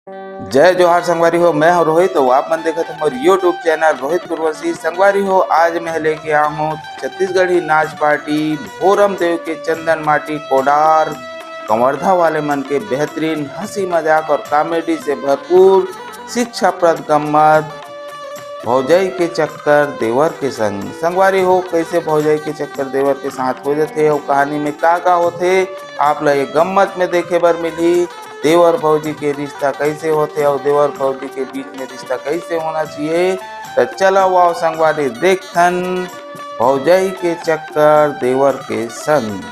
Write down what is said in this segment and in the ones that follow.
जय जोहार संगवारी हो। मैं हूँ रोहित। तो आप मन देखा थे मोर यूट्यूब चैनल रोहित कुरवसी। संगवारी हो, आज मैं लेके आया हूँ छत्तीसगढ़ी नाच पार्टी भोरम देव के चंदन माटी कोडार कंवर्धा वाले मन के बेहतरीन हंसी मजाक और कॉमेडी से भरपूर शिक्षाप्रद गम्मत भौजाई के चक्कर देवर के संग। संगवारी हो, कैसे भौजाई के चक्कर देवर के साथ हो जाते और कहानी में का होते आप ला ये गम्मत में देखे बर मिली। देवर भौजी के रिश्ता कैसे होते और देवर भौजी के बीच में रिश्ता कैसे होना चाहिए। तो चला वाओ संगवारी देखथन भौजाई के चक्कर देवर के संग।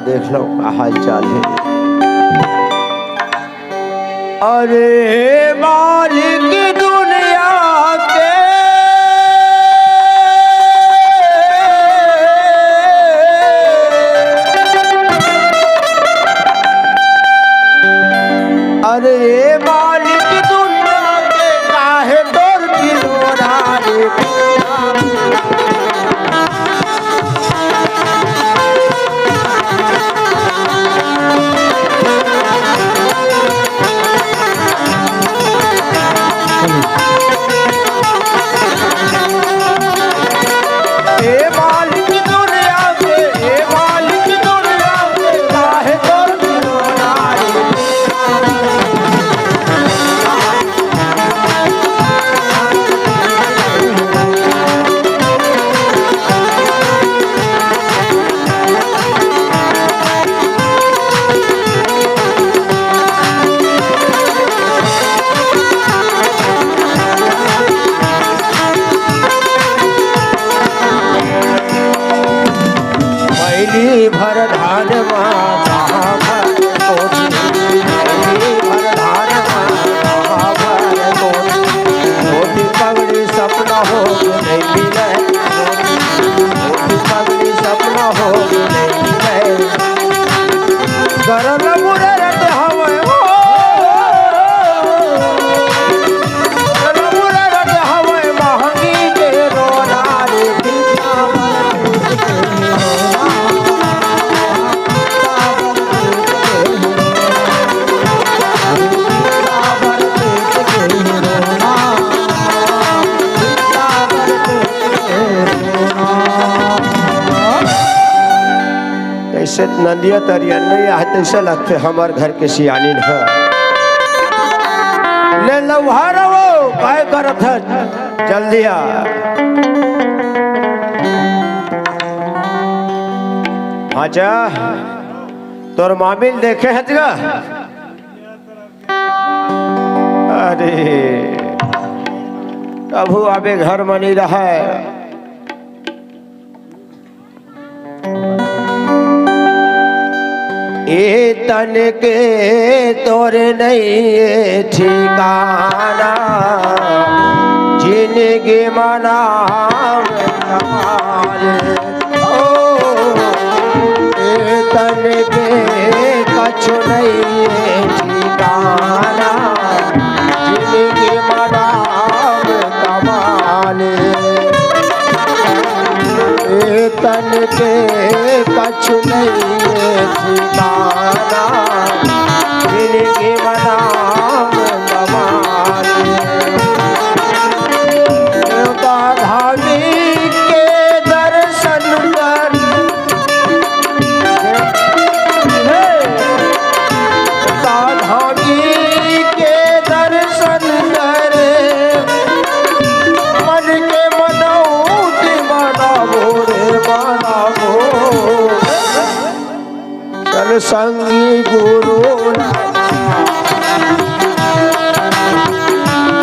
देख लो क्या हाल चाल है। अरे मालिक दुनिया के अरे मालिक दुनिया के काहे तोर किलोरा रे भर धान पगड़ी सपना हो नहीं मिले, पगड़ी सपना हो नहीं मिले। गरल मुरे रट हवे हो, गरल मुरे रट हवे महंगी के रोना रे ऐसे नदिया तरिया नहीं आते ऐसे लगते हमार घर के सियानी है। ले लवहार वो काय करत है जल्दी आ। आजा तोर मामिल देखे है जगह। अरे कभू आबे घर में नहीं रहा है। ए तन के तोर नहीं ठिकाना जिनगी मना ओ ए तन के कछु नहीं ठिकाना जिनगी मना कमाने। ए तन के कछु नहीं ठिकाना जिनगी मना कमाने। देवता धामी के दर्शन कर देवता धामी के दर्शन कर मन के मनौती मनावो रे मनावो। चल संगी गुरु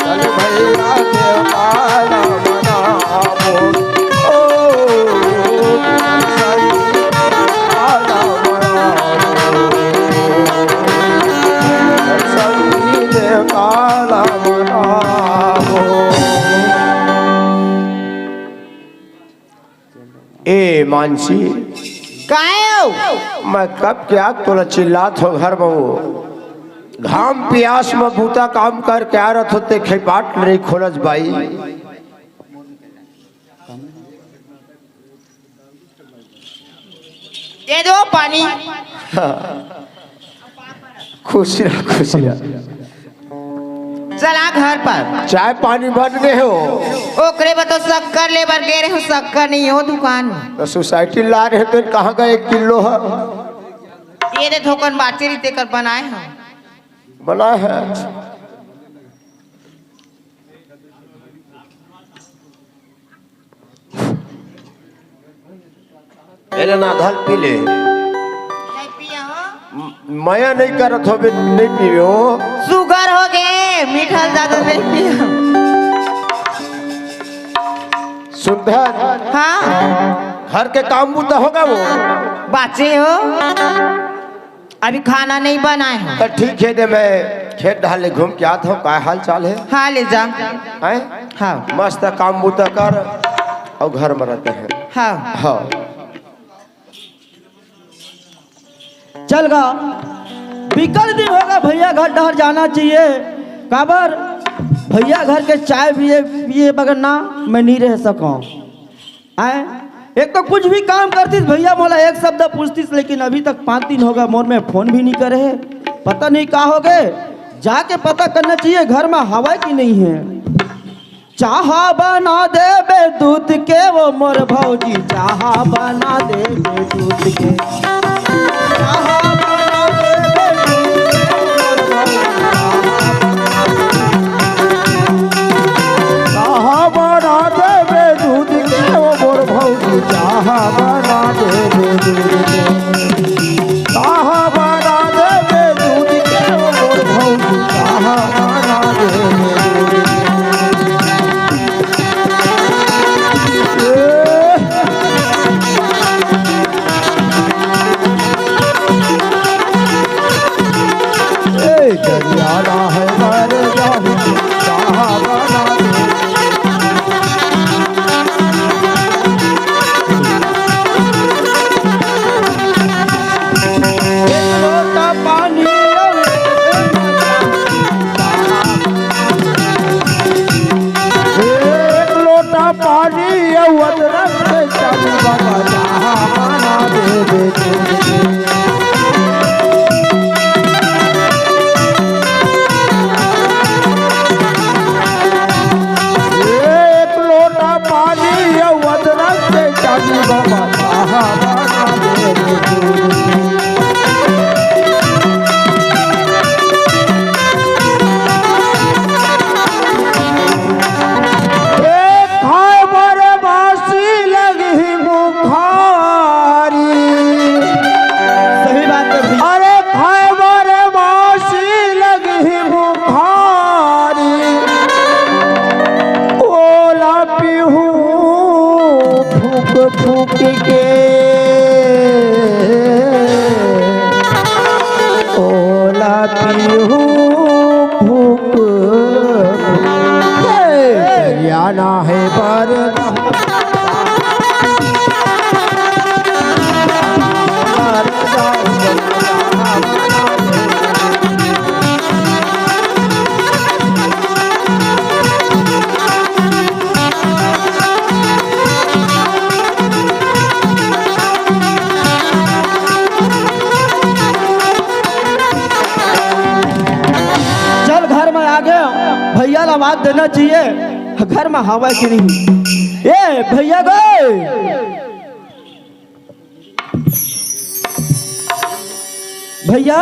चल मानसी काहे हो? मैं कब क्या तोला चिल्लात हो घर में वो घाम प्यास में बूता काम कर क्या रथ होते खेपाट नहीं खोलस बाई दे दो पानी। खुश रह चला घर पर। चाय पानी बन गए हो ओकरे पर तो शक्कर ले बर गे रहे हो, शक्कर नहीं हो दुकान। तो सोसाइटी ला रहे तो कहाँ का 1 किलो है ये दे थोकन बाटी रीते कर बनाए हैं। बना है मेरे ना धल पी ले नहीं पिया हो? माया नहीं करत हो नहीं पीवे हो शुगर हो गए, मीठा ज्यादा नहीं पिया। सुंदर हाँ घर के काम बुता होगा वो बाचे हो, अभी खाना नहीं बनाए हो। तो ठीक है दे मैं खेत ढाले घूम के आता हूँ। क्या हाल चाल है? हाँ ले जा। हैं? हाँ मस्त काम बुता कर और घर में रहते हैं। हाँ हाँ चल गा बिकल दिन होगा, भैया घर डहर जाना चाहिए। काबर भैया घर के चाय पिए पिए बगैर ना मैं नहीं रह सकूं। आए एक तो कुछ भी काम करती भैया मोला एक शब्द पूछतीस, लेकिन अभी तक 5 दिन होगा मोर में फोन भी नहीं करे है। पता नहीं कहाँ हो गए, जाके पता करना चाहिए घर में हवा की नहीं है। चाह बना दे बे दूध के वो मोर भौजी, चाह बना दे बे दूध के, चाह बना दे बे दूध के वो मोर भौजी, चाह बना दे बे दूध के, चाह बना दे बे दूध के वो मोर भौजी, चाह बना दे बे दूध के। दरियाना है मर जाऊं चाह बना दे, एक लोटा पानी एक लोटा पानी अदरक से चालू बाबा, चाह बना दे दे। पानी अदरक से चालू बाबा, चाह बना दे दे। खाए बड़े बासी लगी बुखारी, सही बात है। अरे खाए बड़े बासी लगी बुखारी, ओला पीहू फूक फूक के, ओला पीहू फूक दरियाना है पर भैया ला बात देना चाहिए घर में हवा की नहीं। ए भैया गए भैया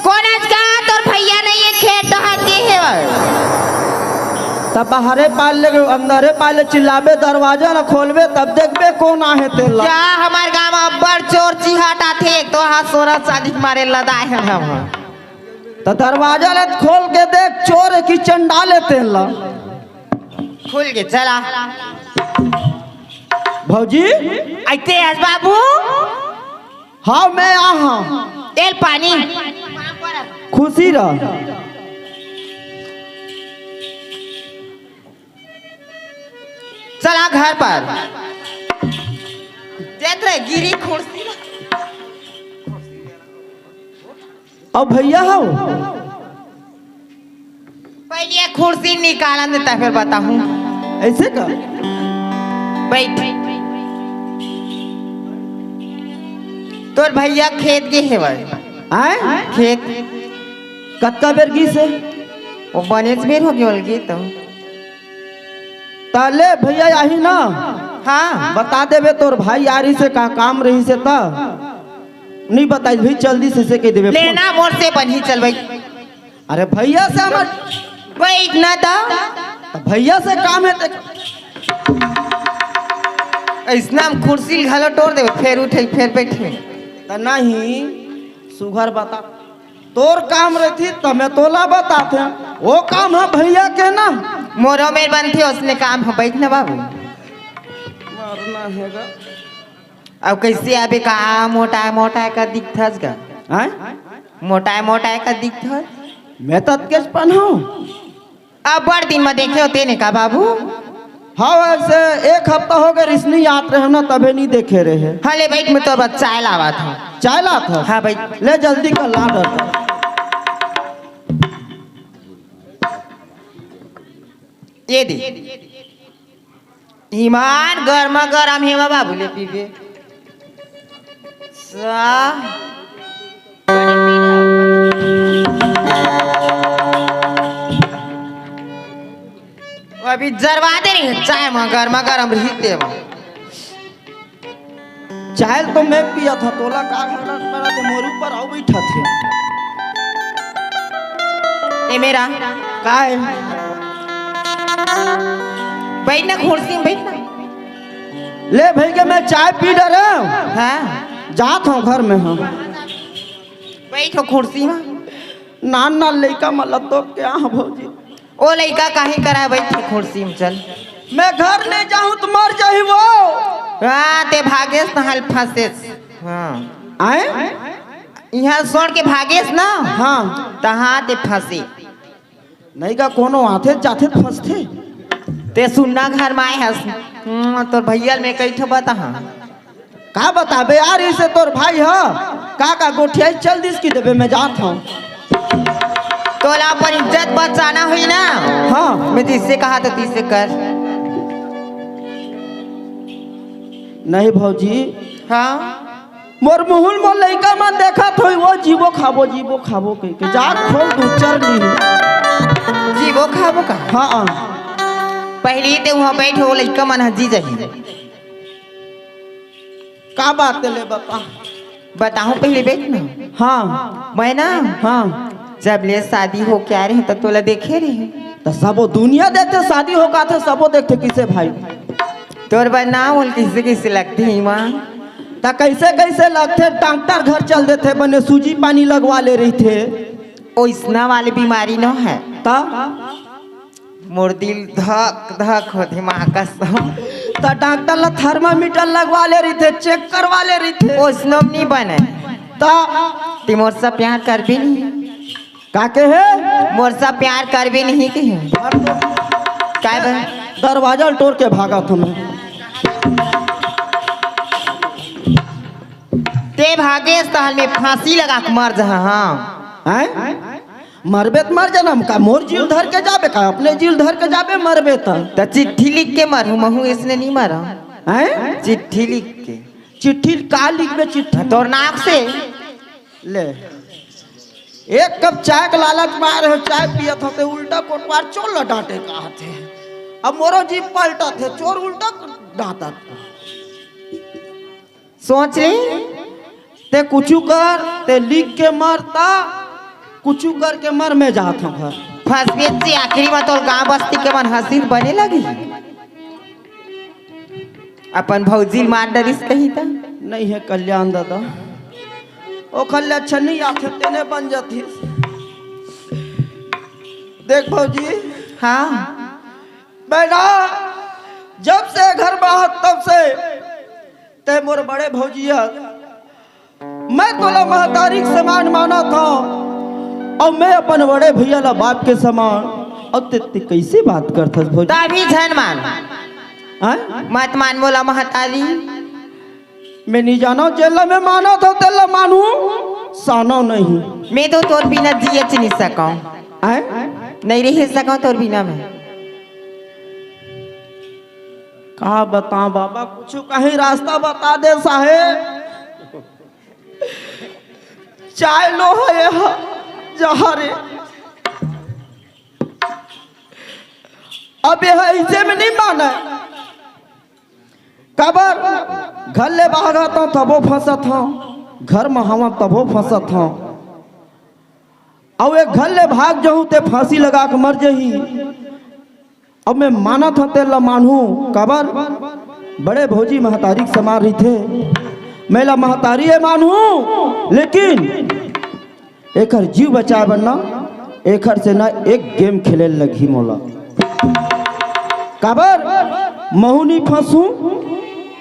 कौन आज का तोर भैया नहीं है, खेत डहर के है तब बाहरे पाल ले अंदरे पाल ले, चिल्लाबे दरवाजा ना खोलबे तब देखबे कौन आहे तेला। क्या हमारे गांव में बड़ चोर चिहाटा थे तो हाथ सोरा शादी मारे लदाए हैं हम। तो दरवाजा ले खोल के देख चोर है कि चंडाल है तेला। खुल के चला भौजी आते आज बाबू। हाँ मैं आहा तेल पानी खुशी रह। चला घर पर देख रहे गिरी कुर्सी अब भैया हो पहले ये कुर्सी निकाला देता फिर बताऊं ऐसे का बैठ तोर भैया खेत के है भाई आए खेत कत्का बेरगी से वो बनेच बेर हो गया गे तो ताले भैया यही ना हाँ बता देवे तोर भाई यारी से का काम रही से ता नहीं बताई भाई जल्दी से कह देवे लेना मोर से बनी चल भाई अरे भैया से हमर बैठ ना था भैया से काम है ते ऐसना हम कुर्सी घालो तोड़ देवे फिर उठे फिर बैठे त नहीं सुघर बता तोर काम रहती तो मैं तोला बताते वो काम है भैया के ना मोरो में बनते उसने काम है बैठ ना बाबू मारना हैगा अब कैसे अबे का मोटा मोटा का दिखथस का हैं मोटा का दिखथस मैं तत्केश पहनाऊं अब बड़ दिन में देखे होते ने का बाबू हाँ वैसे एक हफ्ता हो गया रिश्नी याद रहे ना तबे नहीं देखे रहे हाँ ले बैठ में तो बस चाय लावा था चाय ला था हाँ भाई ले जल्दी कर ला डर ये दे ईमान गर्मा गरम है बाबू ले पीबे सा अभी जरवा दे रही चाय में गर्मा गरम रहते चाय तो मैं पिया था तोला का घड़ा मेरा तो मोरू पर आओ बैठा थे ये मेरा का है बैठ ना कुर्सी में बैठ ना ले भाई के मैं चाय पी डरे हाँ जात हूँ घर में हम बैठो कुर्सी में नान नान लड़का मतलब तो क्या है भौजी ओ लड़का काहे करा बैठे कुर्सी में चल मैं घर ले जाऊं तो मर जाही वो हाँ ते भागेस ना हल फंसेस हाँ आए यहाँ छोड़ के भागेस ना हाँ तहाँ ते फंसे नहीं का कोनो आते जाते फंसते ते सुनना घर में आए हस तोर भैया में कई ठो बता का बताबे यार इसे तोर भाई है का गोठिया चल दिस की देबे मैं जात हूँ तोला अपन इज्जत बचाना हुई ना हाँ मैं तिससे कहा तो तिससे कर नहीं भौजी हाँ मोर मुहुल मोर लइका मन देखा थोई वो जीवो खाबो कह के जाग खोल दू चर ली जीवो खाबो का हाँ पहले ते वहाँ बैठो लड़का मन हजी जाही का बात ले बता बताऊं पहले बैठ ना हाँ मैं ना हाँ जब ले शादी हो क्या रहे तो तोला देखे रहे तो सबो दुनिया देखते शादी होगा थे सबो देखते किसे भाई तोर बना बोल किसे किसे लगते ही माँ ता कैसे कैसे लगते डॉक्टर घर चल देते बने सूजी पानी लगवा ले रही थे ओ इसना वाली बीमारी न है ता मोर दिल धक धक होती माँ कसम ता डॉक्टर ला थर्मामीटर लगवा ले रही थे चेक करवा ले रही थे ओ स्नोब नहीं बने ता ती मोर से प्यार कर भी नहीं का के है मोर से प्यार कर भी नहीं के क्या बन दरवाजा तोड़ के भागा तुम्हें ते भागे साल में फांसी लगा के मर जा हाँ हैं मरबे तो मर जन्म का मोर जीव धर के जाबे का अपने जीव धर के जाबे मरबे तो चिट्ठी लिख के मरू महू इसने नहीं मरा हैं चिट्ठी लिख के चिट्ठी का लिखबे चिट्ठी तोर नाक से ले एक कप चाय के लालच मार है चाय पिया था ते उल्टा कोटवार चोर डांटे कहा थे अब मोरो जीप पलटा थे चोर उल्टा डांटा सोच ले ते कुछ कर ते लिख के मरता कुछ करके मर में जाता घर फंस बेची आखिरी में तो गांव बस्ती के मन हसीन बने लगी अपन भौजी मार डरिस कही था नहीं है कल्याण दादा ओ खल्ले अच्छा नहीं आखे तेने बन जाती देख भौजी हाँ बेटा जब से घर बाहर तब से ते मोर बड़े भौजिया मैं तोला महतारी समान माना था और मैं अपन बड़े भैया ला बाप के समान अब ते कैसे बात करता भौजी तभी झन मान हैं? मत मान बोला महतारी मैं नहीं जाना जेल में माना था तेल मानू सानो नहीं। मैं तो तोर बिना जिए नहीं सकूं, आए नहीं रह सकूं तोर बिना मैं। कहा बता बाबा, कुछ कहीं रास्ता बता दे साहेब। चाय लो है जहाँ रे, अब यह ऐसे में नहीं माना। कबर घर ले भागा था तबो फंसा था, घर में हवा तबो फंसा था। अब एक घर ले भाग जाऊं ते फांसी लगा के मर जही। अब मैं माना था तेला मानू कबर बड़े भौजी महतारी समार रही थे, मेला महतारी है मानू, लेकिन एक जीव बचा बनना एक से ना एक गेम खेले लगी मोला। काबर महू नहीं फंसू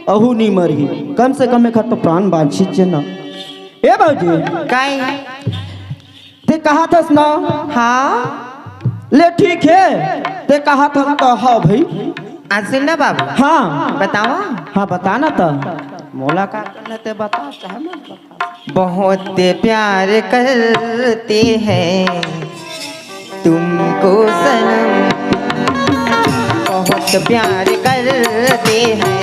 अहू नहीं मरी, कम से कम एक तो प्राण बांछित ना। ए भौजी काई ते कहा था ना? हाँ ले ठीक है, ते कहा था तो हाँ भाई। आज सुन ना बाबू। हाँ बतावा। हाँ बताना था मोला का करना ते बता, चाहे मैं बता। बहुत प्यार करते हैं तुमको सनम, बहुत प्यार करते हैं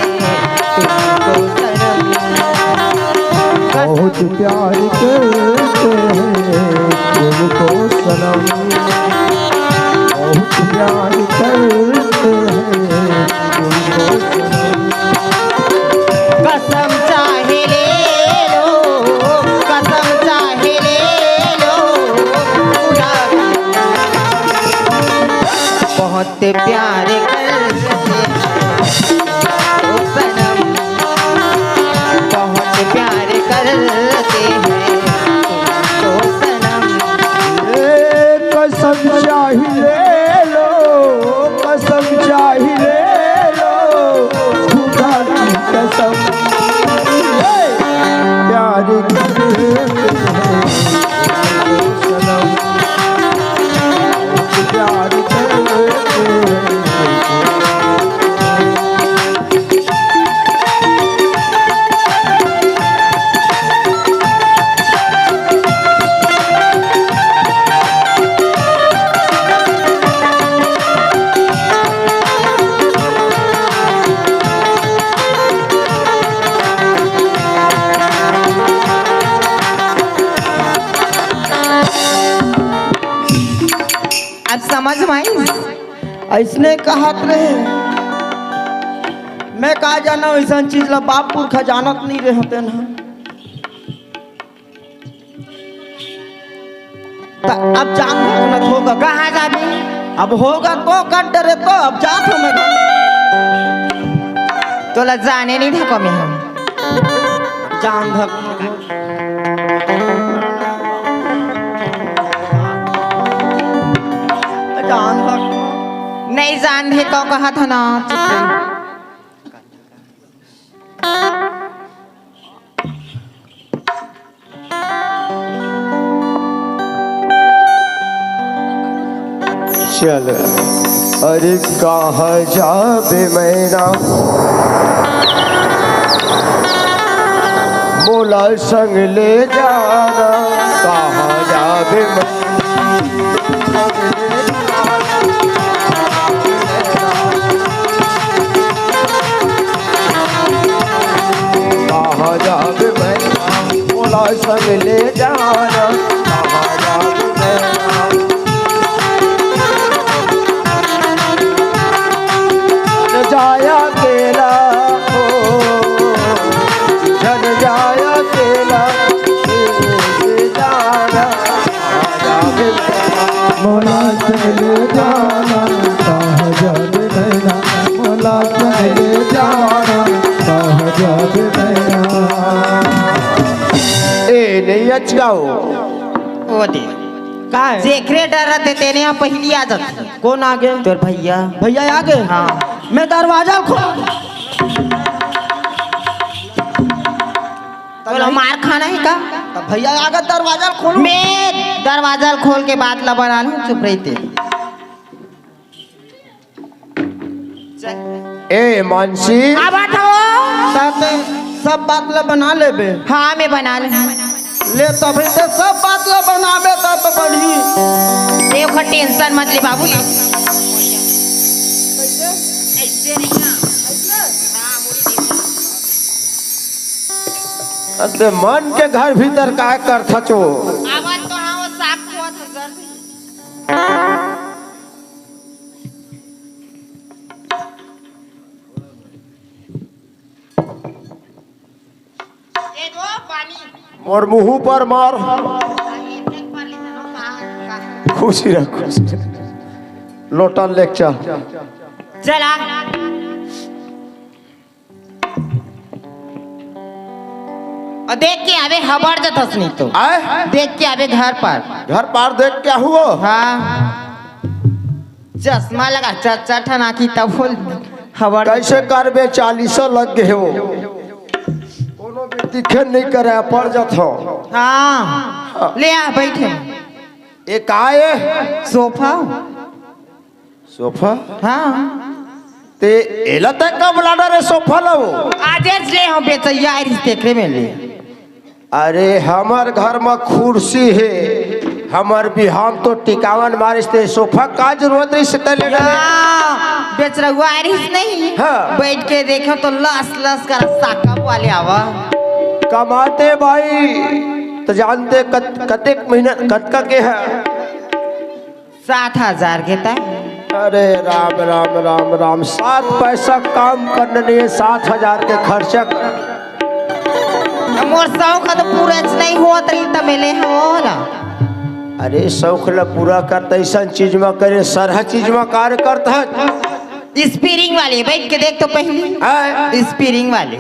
तुमको सनम, बहुत प्यार करते हैं तुमको सनम, बहुत प्यार करते हैं तुमको सनम। कसम चाहे ले लो, कसम चाहे ले लो खुदा की। बहुत प्यार करते हैं ओ सनम, बहुत प्यार करते हैं तुमको सनम। कसम चाहिए लो, कसम चाहिए लो खुदा की कसम, प्यार करते हैं सनम, प्यार करते हैं। अब समझ में आई? ऐसने कहा रहे, मैं कहा जाना ऐसा चीज ला बाप पुरखा जानत नहीं रहते ना। अब जान भगनत होगा, कहाँ जाबे? अब होगा तो कर डरे तो अब जात हो मैं तोला जाने नहीं था कमी हम जान धक जान धक नहीं जान थे तो कहा था ना। चल अरे कहाँ जाबे मैना मोला संग ले जाना, कहाँ जाबे कहाँ जाबे मैना मोला संग ले जाना, कहाँ जाबे मैना जाया केला हो, जन जाया केला जाना, मोला चले जाना, कहाँ जाबे मैना मोला चले जाना, कहाँ जाबे मैना। ए नहीं अचकाओ वो दे का है? जेखरे डर रहे तेने यहाँ पहली आ जाती। कौन आगे? तोर भैया। भैया आगे? हाँ मैं दरवाजा खोल तोला मार खाना है का? तब भैया आगे दरवाजा खोल। मैं दरवाजा खोल के बात ला बना लूं, चुप रही थे। ए मानसी अब हटाओ। सब बात ला बना लेबे। हाँ मैं बना ले ले तभी तो सब बात ला बनाबे तब तो बढ़ी। देखो टेंशन मत ले बाबू ले। अरे मन के घर भीतर काय कर थचो। आवाज तो हाँ वो साग हुआ था घर से। ये दो पानी मोर मुंह पर मार। एक बार ले लो कहाँ खुशी रख खुशी रख। लोटन लेक चल। चला और देख के आवे हबर जतस नहीं तो आए देख के आवे घर पर। घर पार देख क्या हुआ। हाँ चश्मा लगा चाचा ठना की तब बोल हबर कैसे करबे 40 लग गए हो। कोनो भी दिखे नहीं करे पड़ जात हो। हाँ ले आ बैठे एक आए सोफा सोफा हाँ ते एला तक कब लाडा रे सोफा लो। आदेश ले हम बेचैया रिश्ते में ले। अरे हमार घर में कुर्सी है हमार भी हम तो टिकावन मारिस ते सोफा का जरूरत है से ले बेच रहा आरिस नहीं हाँ। बैठ के देखो तो लस लस कर साका वाले आवा कमाते भाई तो जानते कतेक महीना कतका के है 7,000 के ता। अरे राम राम राम राम 7 पैसा काम करने लिए 7,000 के खर्चा। मोर शौक तो पूरा नहीं होत रही तो मिले होला। अरे शौक ला पूरा करता ऐसा चीज में करे सारा चीज में कार्य करता है। स्पीरिंग वाले बैठ के देख तो पहले स्पीरिंग वाले।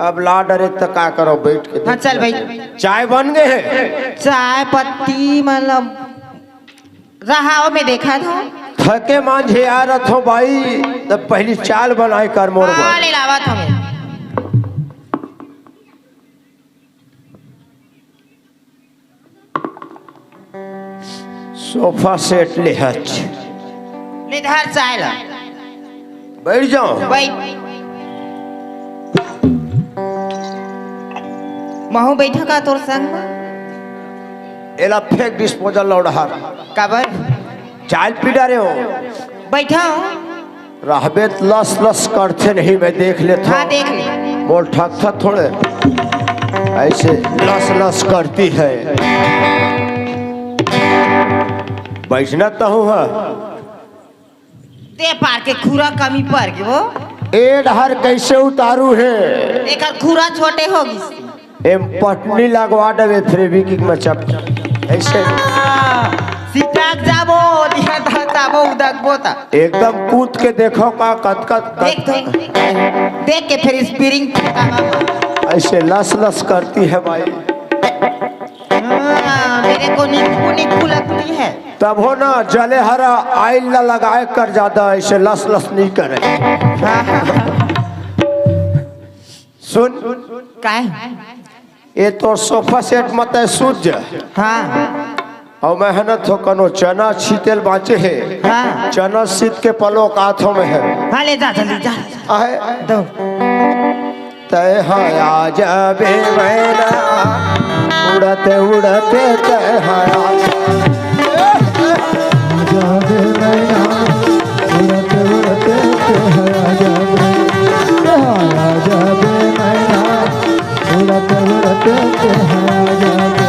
अब ला डरे तो का करो बैठ के। हाँ चल भाई चाय बन गए है। चाय पत्ती मतलब रहाओ में देखा था थके मांझे आ रहा था भाई तब पहली चाल बनाए कर मोर हाँ, ले लावा था मैं। सोफा सेट ले हच ले धर चाय ला बैठ जाओ। भाई महू बैठा का तोर संग में? एला फेंक डिस्पोजल लौड़हार कबर चाल पी डारे हो बैठा हो रहबे लस लस करते नहीं मैं देख लेता हाँ देख ले मोल ठक था थोड़े ऐसे लस लस करती है। बैठना तो हूँ दे पार के खूरा कमी पर के वो ए ढहर कैसे उतारू है। एक खूरा छोटे होगी एम पटनी लगवा देवे फेविक्विक में चप ऐसे सीटाक जाबो दिहा जाबो उदक बोता एकदम कूद के देखो का कत कत देख के फिर स्पीरिंग ऐसे लस लस करती है भाई। मेरे को नींबू लगती है तब हो ना जले हरा आइल न लगाए कर ज्यादा ऐसे लस लस नहीं करे। सुन काय ये तो सोफा सेट मत सूझ हाँ और मेहनत हो कनो चना छीतेल बाँचे है। हाँ। चना सीत के पलो हाथों में है। हाँ ले जा जल्दी जा आहे दो तय हया जाबे मैना उड़ते उड़ते तय हया जाबे मैना उड़ते उड़ते तय हया जाबे मैना उड़ते उड़ते तय हया जाबे।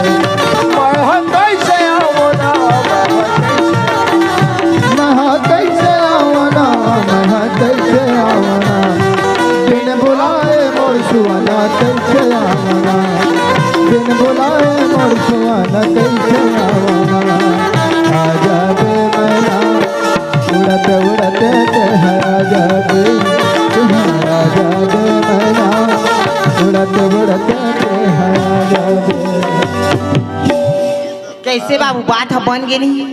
बिन बुलाए मोर सुआना कैसे आवाना आजा बे मैना उड़ते उड़ते आजा बे मैना उड़ते उड़ते आजा बे। कैसे बाबू बात बन गई नहीं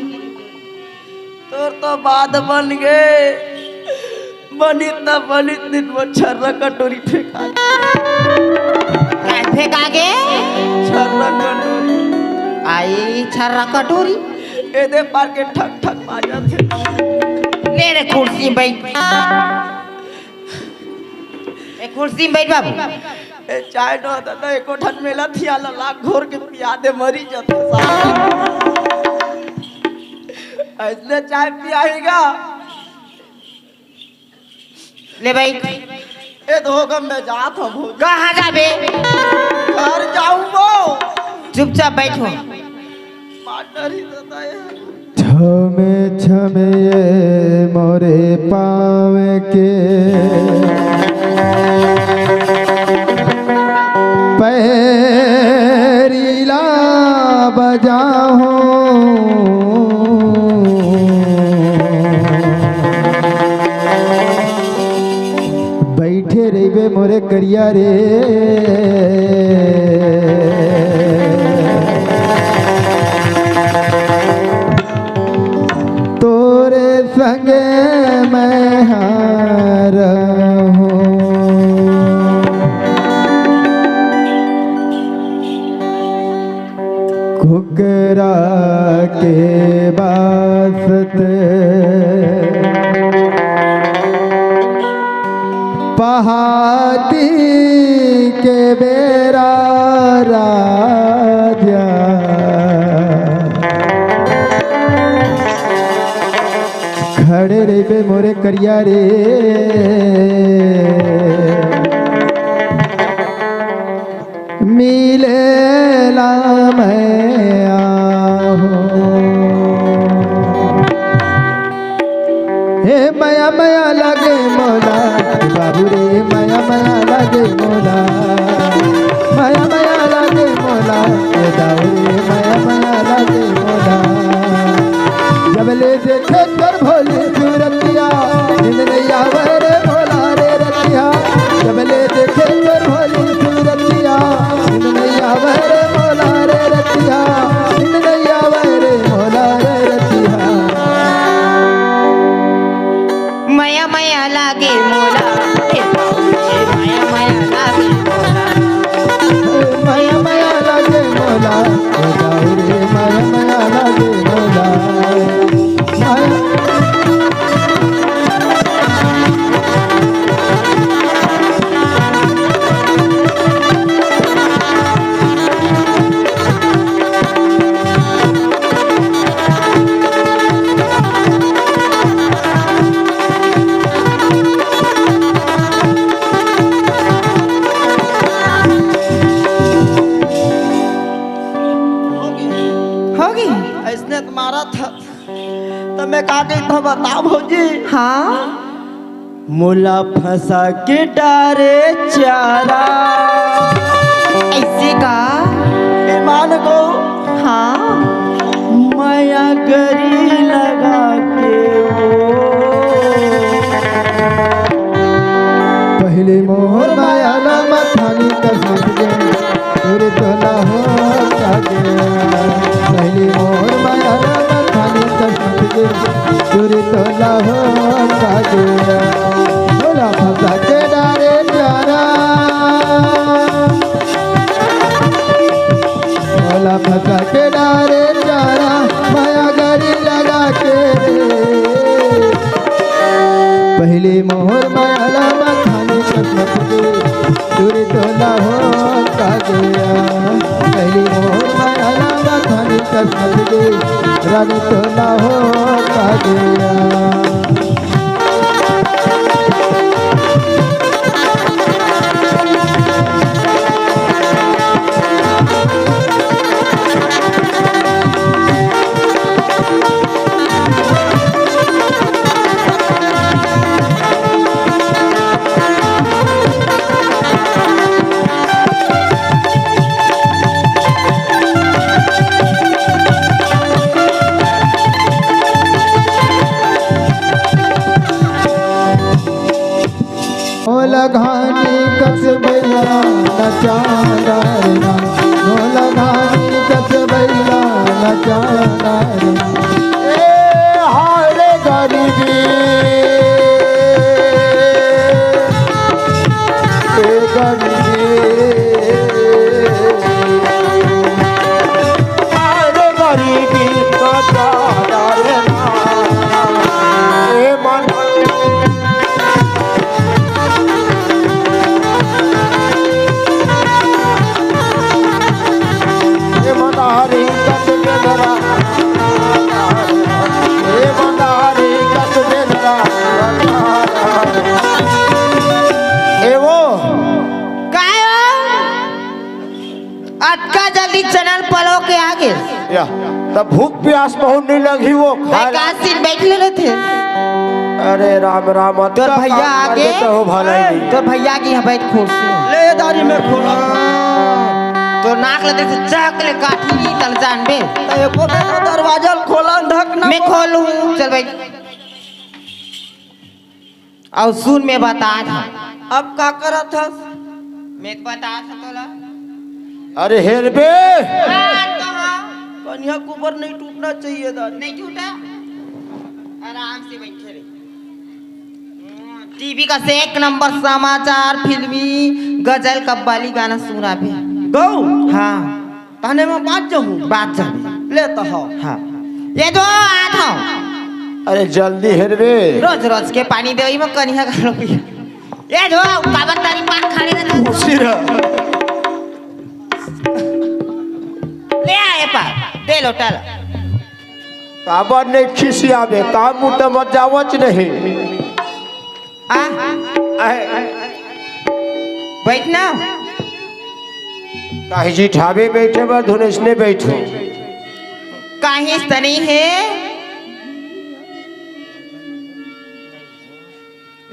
तोर तो बात बन गए बनित दिन वो छर्रा कटोरी फेंका फेंक आगे छर्रा कटोरी आई छर्रा कटोरी एदे पार के ठक ठक बाजा थे ले रे कुर्सी बैठ कुर्सी में बैठ बाबू ए चाय न होता तो एको ठन मेला थिया लाख घोर के पिया दे मरी जाते साहब ऐसने चाय पियाएगा ले भाई ए धोगम में जात हम हो कहाँ जाबे घर जाऊंगो चुपचाप बैठो पार्टनर ही देता है छमे छमे ये मोरे पाँव के पैरीला बजाओ बैठे रहिबे मोरे करिया रे तोरे संगे मैं हार हूँ घुघरा के वास्ते पहाती के बेरा राजा खड़े रे मोरे करिया रे मिले ला मैं आहो हे माया माया लगे मोला बाबू रे माया माया लगे मोला माया माया लगे मोला हे दाऊ रे माया माया लगे मोला जबले देखे कर भोली सूरतिया नींद नहीं आवे रे भोला रे रतिया जबले देखे कर भोली सूरतिया नींद नहीं आवे रे भोला रे रतिया नींद नहीं आवे रे भोला रे रतिया माया माया लागे मोला माया माया लागे मोला माया माया लागे मोला रे माया माया लागे मोला माया होगी ऐसने तुम्हारा था तो मैं कहा गई था बताओ भौजी हाँ मुला फंसा के डारे चारा ऐसे का ईमान को हाँ माया गरी लगा के पहले मोहर माया ना मथानी कसमत गे तुरे तोला हो जागे पहले मोहर माया ना मथानी कसमत गे तुरे तोला हो जागे बोला फंसा के डारे प्यारा बोला फंसा के डारे प्यारा माया गरी लगा के पहले मोहर माया मथानी कसमत गे तुरे तोला हो गया पहली मोहर माया मथानी कसमत गे रानी तोला हो गया घानी कस बैला नचाना ढोला घानी कस बैला नचाना ए हारे गरीबी ए गरीबी हारे गरीबी नचाना ए मन तब भूख प्यास बहुत नहीं लगी वो खा ले। काशी बैठ ले थे अरे राम राम तोर भैया आगे हो भला ही नहीं। तोर भैया की यहाँ बैठ कुर्सी ले दारी में खोला तो नाक लगे से चाक ले काठी नी तल जान बे तो एको बेटा दरवाजा खोला ढकना मैं खोलूं चल भाई और सुन मैं बता था अब का करा था मैं तो बता था तोला अरे हेर बे कन्या के ऊपर नहीं टूटना चाहिए दादी नहीं टूटा आराम से बैठे रहे टीवी का से एक नंबर समाचार फिल्मी गजल कव्वाली गाना सुना पे गौ हाँ कहने में बात जाऊँ बात जा लेता हो हाँ ये दो आता अरे जल्दी हेर बे रोज रोज के पानी दे में कन्या का रुपया ये दो काबर तारी पान खाने का खुशी रह ले आए पा दे लो टल काबर नहीं खिसी आवे काम मुट मत जावच नहीं आ आए, बैठ ना काहे जी ठाबे बैठे बा धुनेश ने बैठो काहे तनी है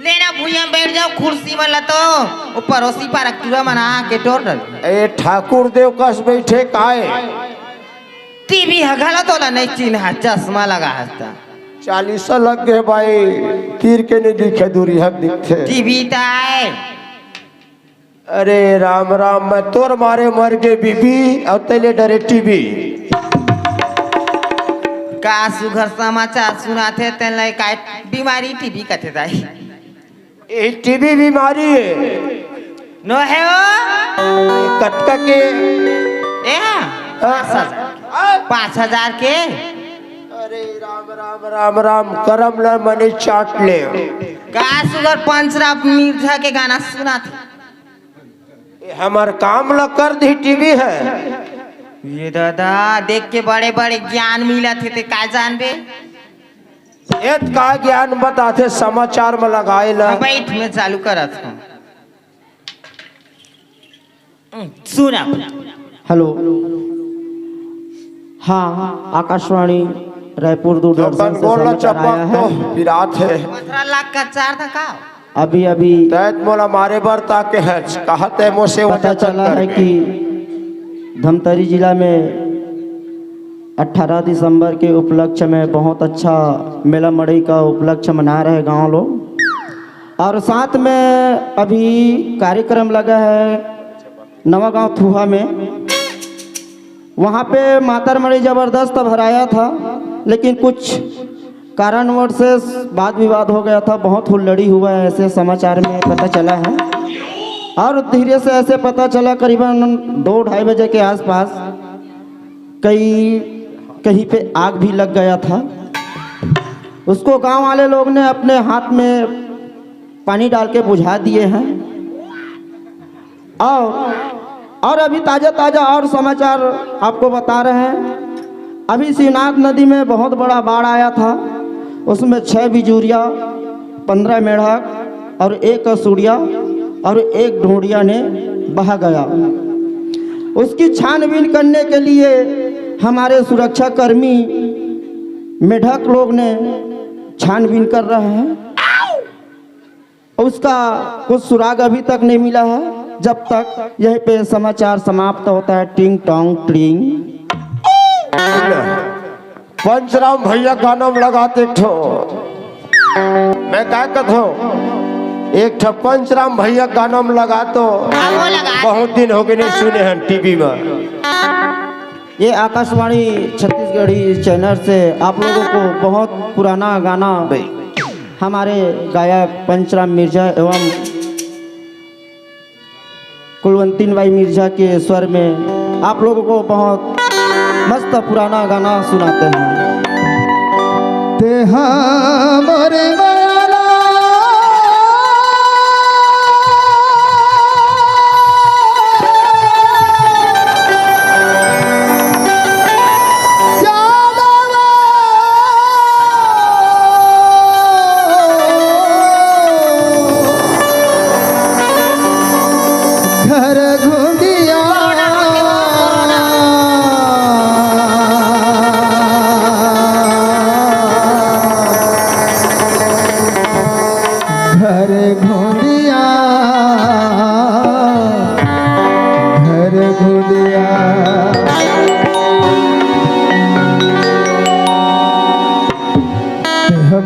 लेना भूया बैठ जाओ कुर्सी वाला तो वो पड़ोसी पर रखा मना के टोटल ए ठाकुर देव कस बैठे काहे टीवी हगला तो नहीं चिन्ह चश्मा लगा हस्ता 40 लग गए भाई तीर के नहीं दिखे दूरी हक दिखते टीवी ताए अरे राम राम मैं तोर मारे मर गए बीबी और तेले डरे टीवी का सुघर समाचार सुनाते तेन लाई का बीमारी टीवी कथे दाई ये टीवी बीमारी है नो है ओ कटका के ए 5,000 के अरे राम राम राम राम करम ल मने चाट ले का सुगर पंचरा मिर्जा के गाना सुना थे ये हमार काम ल कर दी टीवी है ये दादा देख के बड़े बड़े ज्ञान मिला थे ते का जानबे एत का ज्ञान बताते समाचार में लगाए ला बैठ में चालू करत हूं सुना हेलो हाँ आकाशवाणी रायपुर दूरदर्शन से गोला समाचार आया चपक है तो विराट है 15 लाख का चार था का अभी अभी तैत मोला मारे बरता के है कहते मोसे पता चला है कि धमतरी जिला में 18 दिसंबर के उपलक्ष्य में बहुत अच्छा मेला मड़ई का उपलक्ष्य मना रहे गांव लोग और साथ में अभी कार्यक्रम लगा है नवा गांव थुहा में वहाँ पे मातर मड़ई जबरदस्त भराया था लेकिन कुछ कारणवश से वाद विवाद हो गया था बहुत हुल्लड़ी हुआ है ऐसे समाचार में पता चला है और धीरे से ऐसे पता चला करीबन 2-2:30 बजे के आसपास कहीं पे आग भी लग गया था उसको गांव वाले लोग ने अपने हाथ में पानी डाल के बुझा दिए हैं और अभी ताज़ा और समाचार आपको बता रहे हैं अभी शिवनाथ नदी में बहुत बड़ा बाढ़ आया था उसमें 6 बिजूरिया 15 मेढक और 1 सूड़िया और 1 ढोड़िया ने बहा गया उसकी छानबीन करने के लिए हमारे सुरक्षा कर्मी मेढक लोग ने छानबीन कर रहे हैं उसका कुछ सुराग अभी तक नहीं मिला है जब तक यहीं पे समाचार समाप्त होता है टिंग टोंग ट्रिंग पंचराम भैया गाना में लगाते ठो मैं क्या कहता एक ठो पंचराम भैया गाना में लगा तो बहुत दिन हो गए नहीं सुने हैं टीवी में ये आकाशवाणी छत्तीसगढ़ी चैनल से आप लोगों को बहुत पुराना गाना हमारे गायक पंचराम मिर्जा एवं कुलवंतीन बाई मिर्जा के स्वर में आप लोगों को बहुत मस्त पुराना गाना सुनाते हैं तेहा मोरे माला घर घुंडिया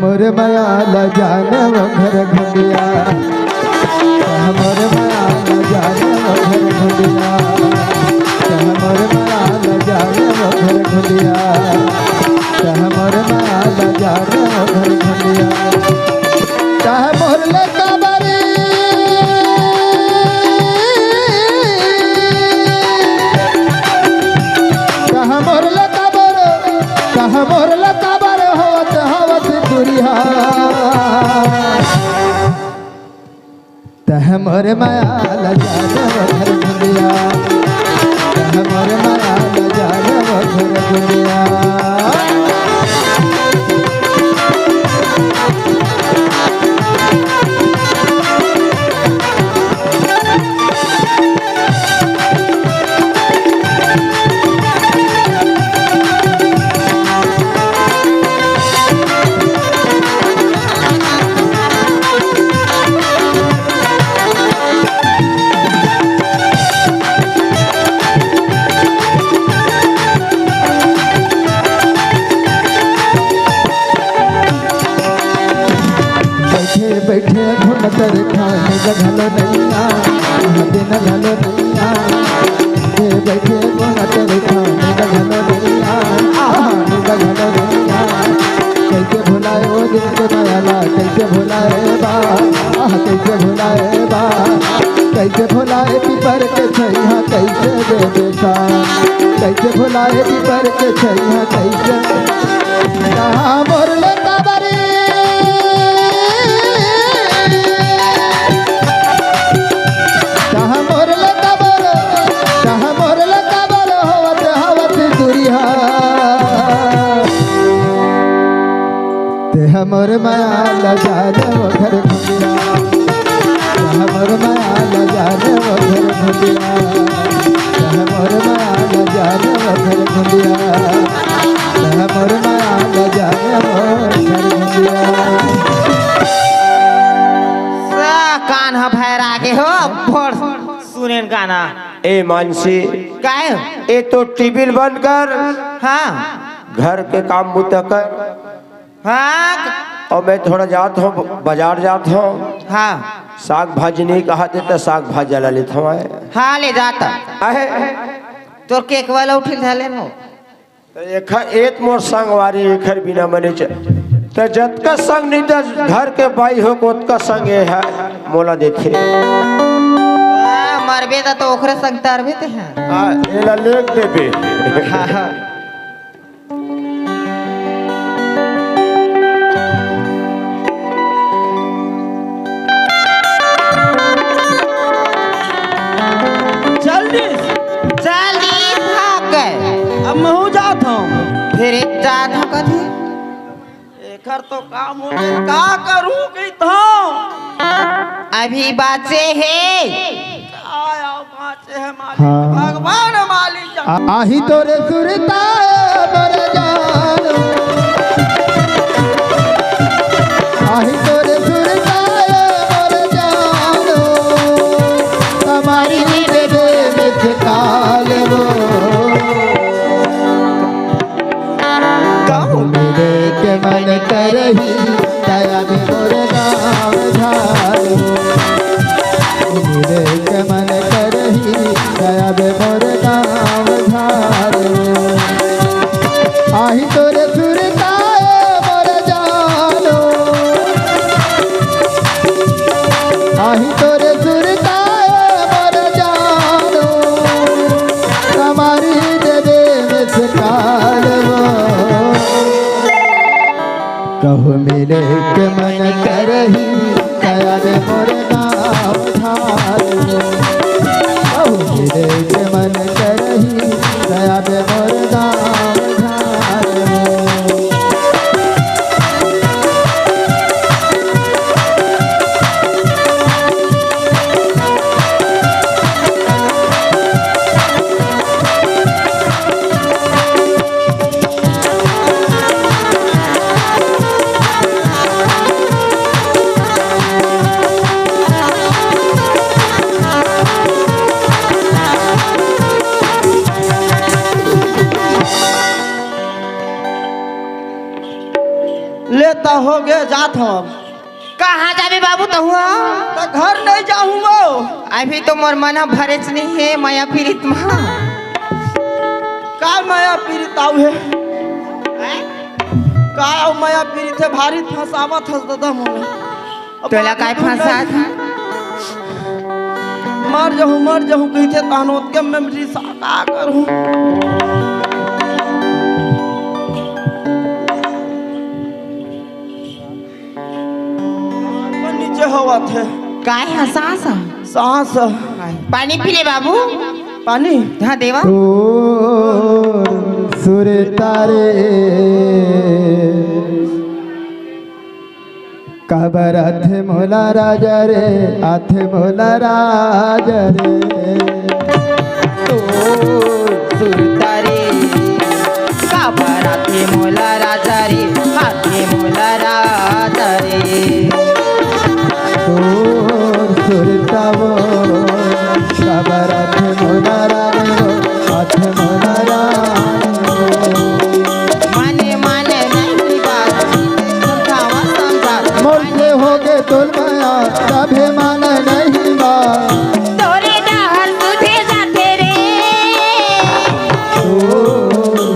मोर माया ला जाने वो घर घुंडिया कह मोर माया ला जाने वो घर घुंडिया कह मोर माया ला जाने वो घर घुंडिया कह मोर माया ला जाने वो घर घुंडिया कह मोर ले काबरी कह मोर ले काबर कह मोर ले काबर होत होत दुरिया तह मोर माया ला जाने वो घर घुंडिया तह मोर माया ला जाने वो घर घुंडिया बैठे ढूंढतर खाने घलो नैया दिन घलो नैया बैठे ढूंढतर खाने घलो नैया घलो नैया कैसे भुलाए वो दिन के मायाला कैसे भुलाए बा कैसे भुलाए बा कैसे भुलाए पीपर के छैया कैसे दे देता कैसे भुलाए पीपर के छैया कैसे कहाँ मोर ले काबरी हमर माया ला जाने वो घर घुंडिया हमर माया ला जाने वो घर घुंडिया हमर माया ला जाने वो घर घुंडिया हमर माया ला जाने वो घर घुंडिया कान ह भैरा के हो फोड़ सुने गाना ए मानसी काहे ए तो टीवी बंद कर हाँ घर के काम मुता कर हाँ और मैं थोड़ा जाता हूँ बाजार जाता हूँ हाँ साग भाजी नहीं कहा देता साग भाजी ला लेता हूँ हाँ ले जाता आहे तोर केक वाला उठिल धले नो एक मोर संगवारी एखर बिना मने तो जतका संग नहीं तो घर के बाई हो ओतका संग है मोला देखे मरबे तो ओकरे संग तरबे ते हैं हां एला लेख देबे हाँ हाँ जल्दी भाग गए अब मैं हूँ जाता हूँ फिर एक जात हो कथी एकर तो काम हो गया का करूँ कि तो अभी बाचे है आया बाचे है मालिक हाँ। भगवान मालिक जान। आही तोरे सुरता मोर जान आही तोरे सुरता मोर जान हमारी दे दे काल वो मेरे के मन करही दया में मोर नाम झालो मेरे के मन करही दया में मोर नाम झालो आही तोरे सुरता मोर जानो आही तोरे सुरता मोर जानो हमारी दे में काल कहो मेरे के मन करही दया में मोर नाम झालो कहो मेरे के मन करही दया में मोर नाम झालो लेता हो गए जात हम कहाँ जाबे बाबू तो हुआ तो घर नहीं जाऊँ वो अभी तो मोर मना भरेच नहीं है माया पीड़ित माँ का माया पीड़ित आऊ है का माया पीड़ित है भारी फंसावत हंस दादा मोने तोला काय फंसा था मर जाऊँ कही थे तानोत के मेमोरी सा का करूँ नीचे हवा थे काय है सांस सांस पानी पी ले बाबू पानी हाँ देवा सुर तारे काबर आथे मोला राजा रे आथे मोला राजा रे सुरतारे काबराते मोला राजा रे हाथे मोला राजा रे सुर तावो काबर आथे मोला राजा आथे मोला राजा माने माने नहीं बात समझावा समझा मोरले हो गए तोल माया तभे मान नहीं बा तोरे डहर तुझे जाते रे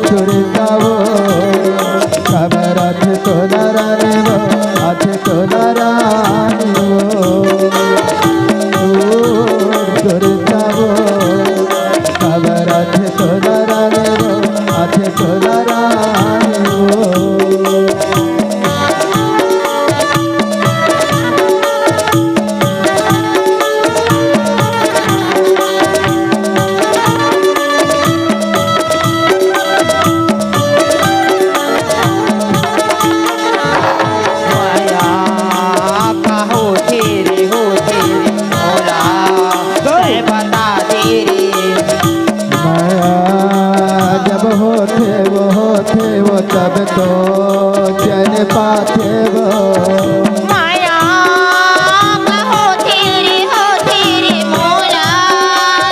सुर तावो काबर आथे तोला रानी वो आथे तोला रानी वो सुर तावो काबर आथे तोला रानी वो आथे तोला रानी वो माया का हो तेरे मोला मैं बता दे रे माया जब होते वो तब तो चैन पाते वो माया का हो तेरे मोला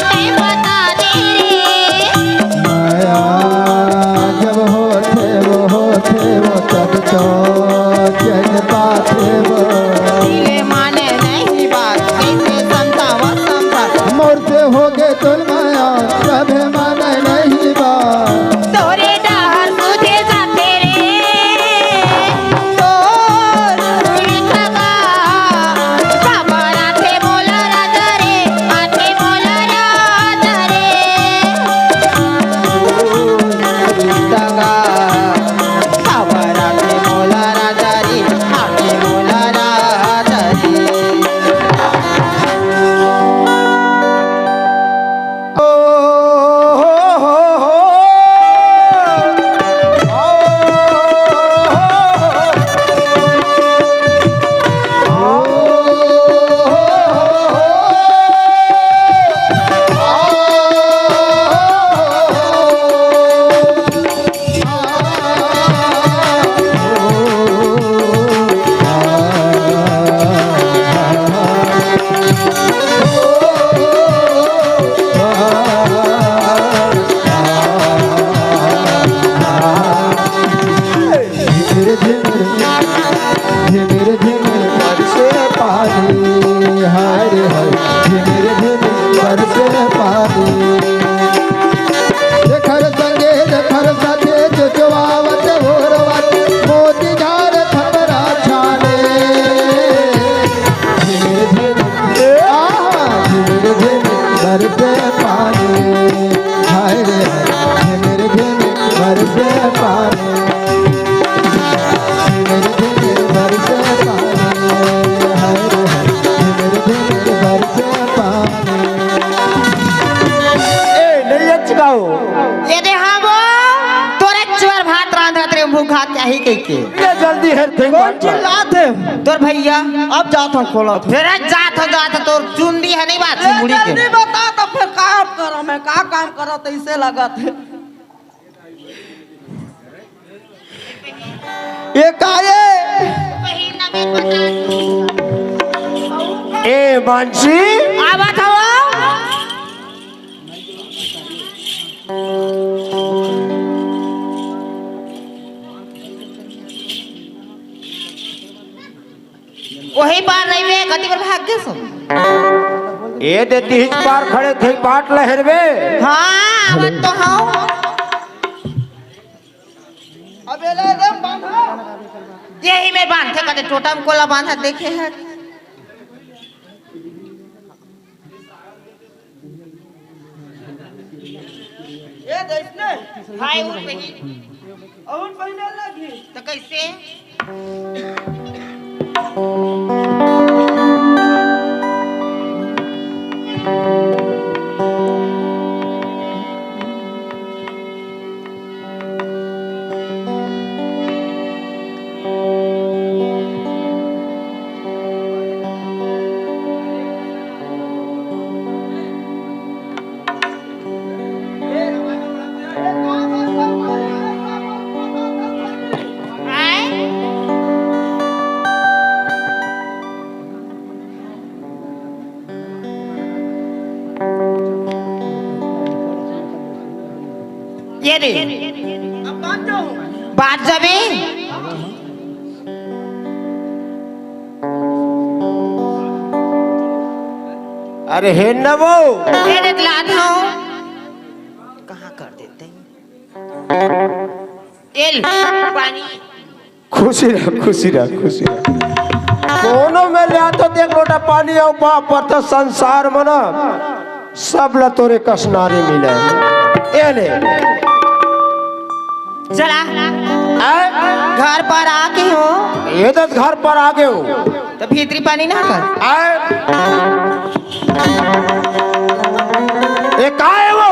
मैं बता दे रे माया जब होते वो तब तो चैन पाते वो दिले माने नहीं बात कैसे समझावा समझा मोर से हो गए तुल माया कभी माने नहीं बात तोरे डहर तुझे जाते रे तो लगा काबरा थे मोला राजा रे आथे मोला राजा रे लगा काबरा थे मोला राजा रे आथे मोला राजा रे झिमिर झिमिर बरसे पानी हाय रे हाय झिमिर झिमिर बरसे पानी देखर संगे देखर साथे जो जवावत भोरवत मोती झार थपरा छाने झिमिर झिमिर झिमिर झिमिर बरसे पानी हाय रे हाय झिमिर झिमिर बरसे पानी झिमिर झिमिर बरसे पानी हाय रे हाय झिमिर झिमिर बरसे पानी ए नहीं अच्छाओ ये दे हाँ वो तोरे चुअर भात रांधत रे भूखा क्या ही कह के ये जल्दी है थे कौन चिल्लाते तोर भैया अब जाता हूँ खोला फिर जात तोर चुंदी है नहीं बात मुड़ी के जल्दी बता तो फिर काम करो मैं का काम करो तो इसे लगा थे ये काये ए मानसी आवाज हवा वही पार रही वे कति पर भाग गए सो ये देती हिच पार खड़े थे बाट लहरवे। हाँ अब तो हाँ अबे ले दम बांधा। यही में बांधे कते टोटम कोला बांधा देखे है ये देखने हाय उठ नहीं और पहले लगी तो कैसे ये रे अब बांध जाऊं बात जाबे अरे हे नवो ये रे लाद हूं कहां कर देते हैं तेल पानी खुशी रह खुशी रह खुशी रह। दोनों में ले तो देख लोटा पानी और बाप पर तो संसार में ना सब ला तोरे कसनारी मिले। ये ले चला आए? घर पर आके हो ये तो घर पर आ गए हो तो भीतरी पानी ना कर आए? ये का है वो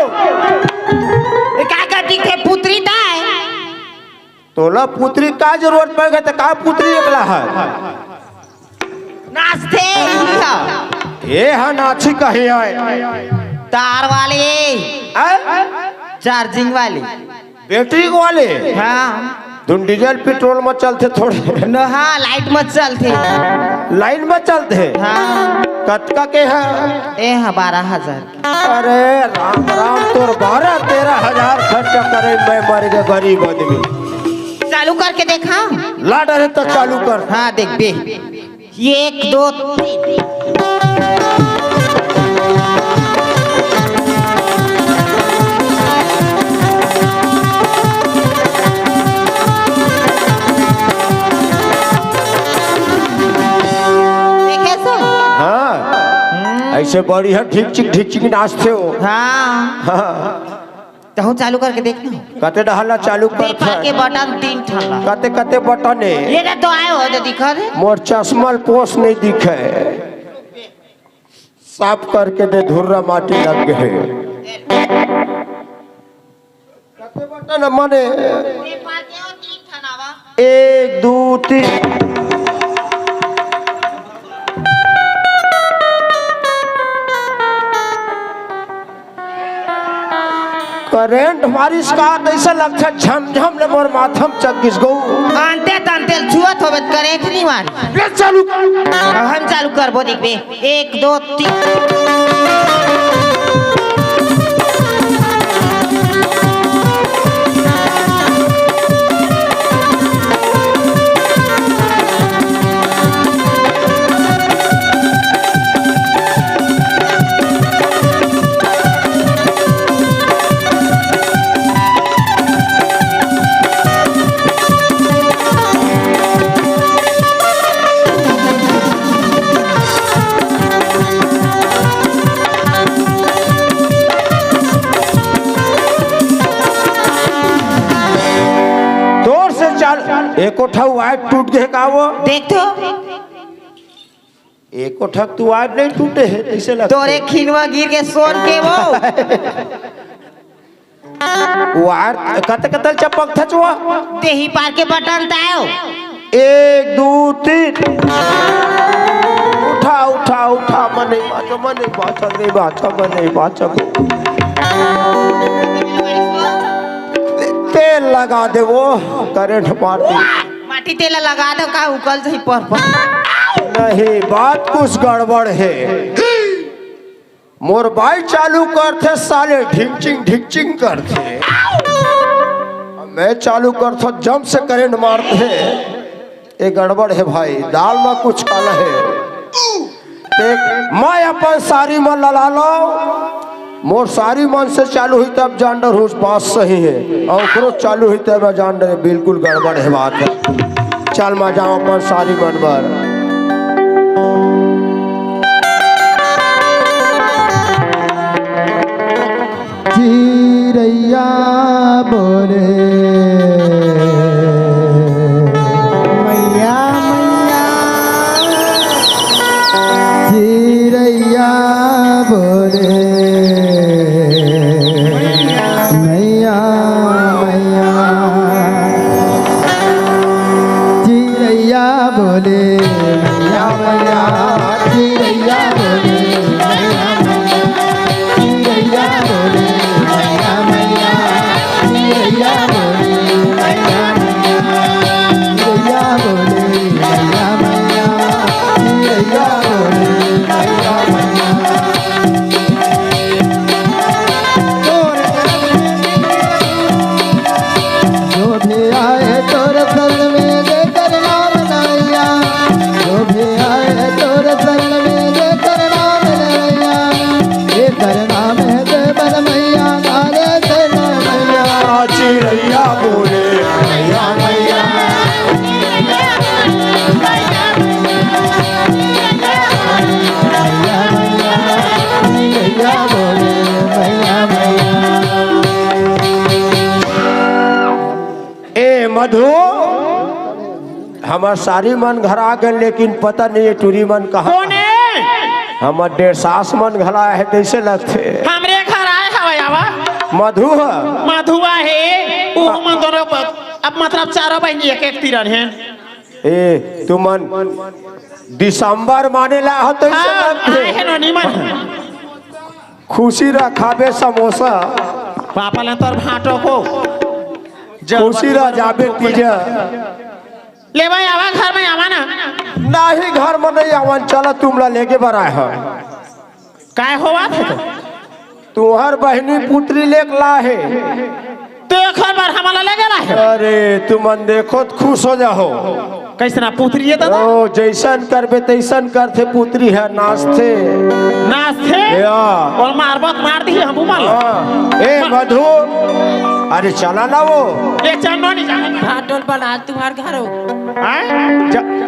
क्या करती थे पुत्री दाए तोला पुत्री का जरूरत पड़ गई तो का पुत्री निकला है? नाचते ये है नाची कहीं आए तार वाले आए? चार्जिंग वाले बैटरी वाले हाँ तुम डीजल पेट्रोल में चलते थोड़े न हाँ लाइट मत चलते लाइन में चलते हाँ कतका के है? ए हाँ 12,000 अरे राम राम तोर 12-13 हजार खर्चा करे मैं मर गए गरीब आदमी। चालू करके देखा ला डरे तो चालू कर। हाँ देख बे 1 2 3 देखे सो हाँ ऐसे बढ़िया ढिक चिक नाचते हो। हाँ हाँ तो चालू करके देखना कते डहला चालू कर पेपर के बटन 3 ठला कते कते बटन है ये ना तो आए हो तो दिखा दे मोर चश्मल पोस नहीं दिखे साफ करके दे धुर्रा माटी लग गए। कते बटन मने पेपर के 3 ठना वा 1 2 3 करेंट हमारी इसका ऐसा लगता है झमझम ने मोर माथम चकिस गो आंते तंते छुअत होबे करे नहीं मार ये चालू कर। हम चालू करबो देखबे 1 2 3 एक कोठा वायर टूट गए का वो देख तो एक कोठा तू वायर नहीं टूटे है ऐसे लगता तोरे खिनवा गिर के सोन के वो वायर कत कतल चपक थचवा देही पार के बटन तायो 1 2 3 उठा उठा उठा मने बाचा नहीं बाचा मने बाचा तेल लगा दे वो करंट मार दे माटी तेल लगा दो का उकल सही पर नहीं बात कुछ गड़बड़ है मोर बाई चालू करते साले ढिंचिंग करते मैं चालू करता जम से करंट मारते ये गड़बड़ है भाई, दाल में कुछ काला है। देख मैं अपन सारी मन लला लो, मोर सारी मन से चालू हुई तब जान डर हूँ बात सही है, और ओकरो चालू हुई तब जान डर बिल्कुल गड़बड़ है बात है। चल मैं जाऊँ अपन सारी मन पर। चिरैया बोले मैया मैया, चिरैया बोले मैया मैया, चिरैया बोले मैया मैया, चिरैया बोले मैया मैया, चिरैया बोले मैया मैया, चिरैया बोले मैया मैया, चिरैया बोले मैया मैया, चिरैया बोले मैया मैया। जो भी आए तोर शरण में देकर नाम नैया, जो भी आए तोर शरण में देकर नाम नैया, देकर नाम है देवर मैया, नारे देवर मैया, चिड़ैया बोले मैया मैया, मैया मैया, चिरैया बोले मैया मैया। ए मधु हमार सारी मन घर आ गए, लेकिन पता नहीं है टूरी मन कहाँ। कौन है? हमार 1.5 मन घर आए है, कैसे लगते हमरे घर आए हवा आवा मधु है। मधुआ है वो मन दोनों अब मतलब चारों बहनी एक एक तीरन है। ए तू मन दिसंबर माने ला हो तो ऐसे हाँ, लगते। आए है नो निमन खुशी रखाबे समोसा, पापा ने तोर भाटो को खुशी रह जाबे तीजा, ले भाई आवा घर में आवा ना। नहीं घर में नहीं आवन, चलो तुमला लेके बराए है। काय होवा थे तुहर बहनी पुत्री लेक ला है। तो एक बार हमारा ले गया है। अरे तुमन देखो तो खुश हो जाओ। कैसना पुत्री है दादा? ओ जैसन करबे तैसन करते, पुत्री है नाचते नाचते या। और मारबत मार दी हम माल। हाँ। ए मधु अरे चला ना वो ये चन्नो नहीं जाने भाटोल बना तुम्हार घर हो। हैं?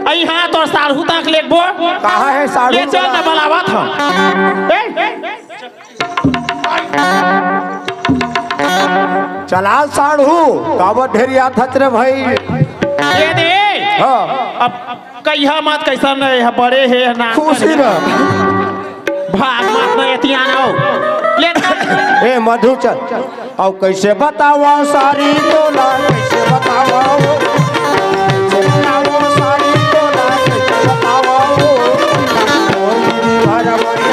आई हाँ तो सालहू तक लेक बो कहाँ है साड़ू? ये चल ना बनावा था। चला साड़ू काबत ढेरिया थच रे भाई। ये दे हाँ अब कहिया मत कैसा नहीं है, बड़े है ना खुशी रह। भाग मत नहीं एतिया ना हो ले चल। ए मधु चल और कैसे बतावा सारी तोला, कैसे बतावा वो, कैसे बतावा सारी तोला, कैसे बतावा वो, ओ मेरी भरमरी।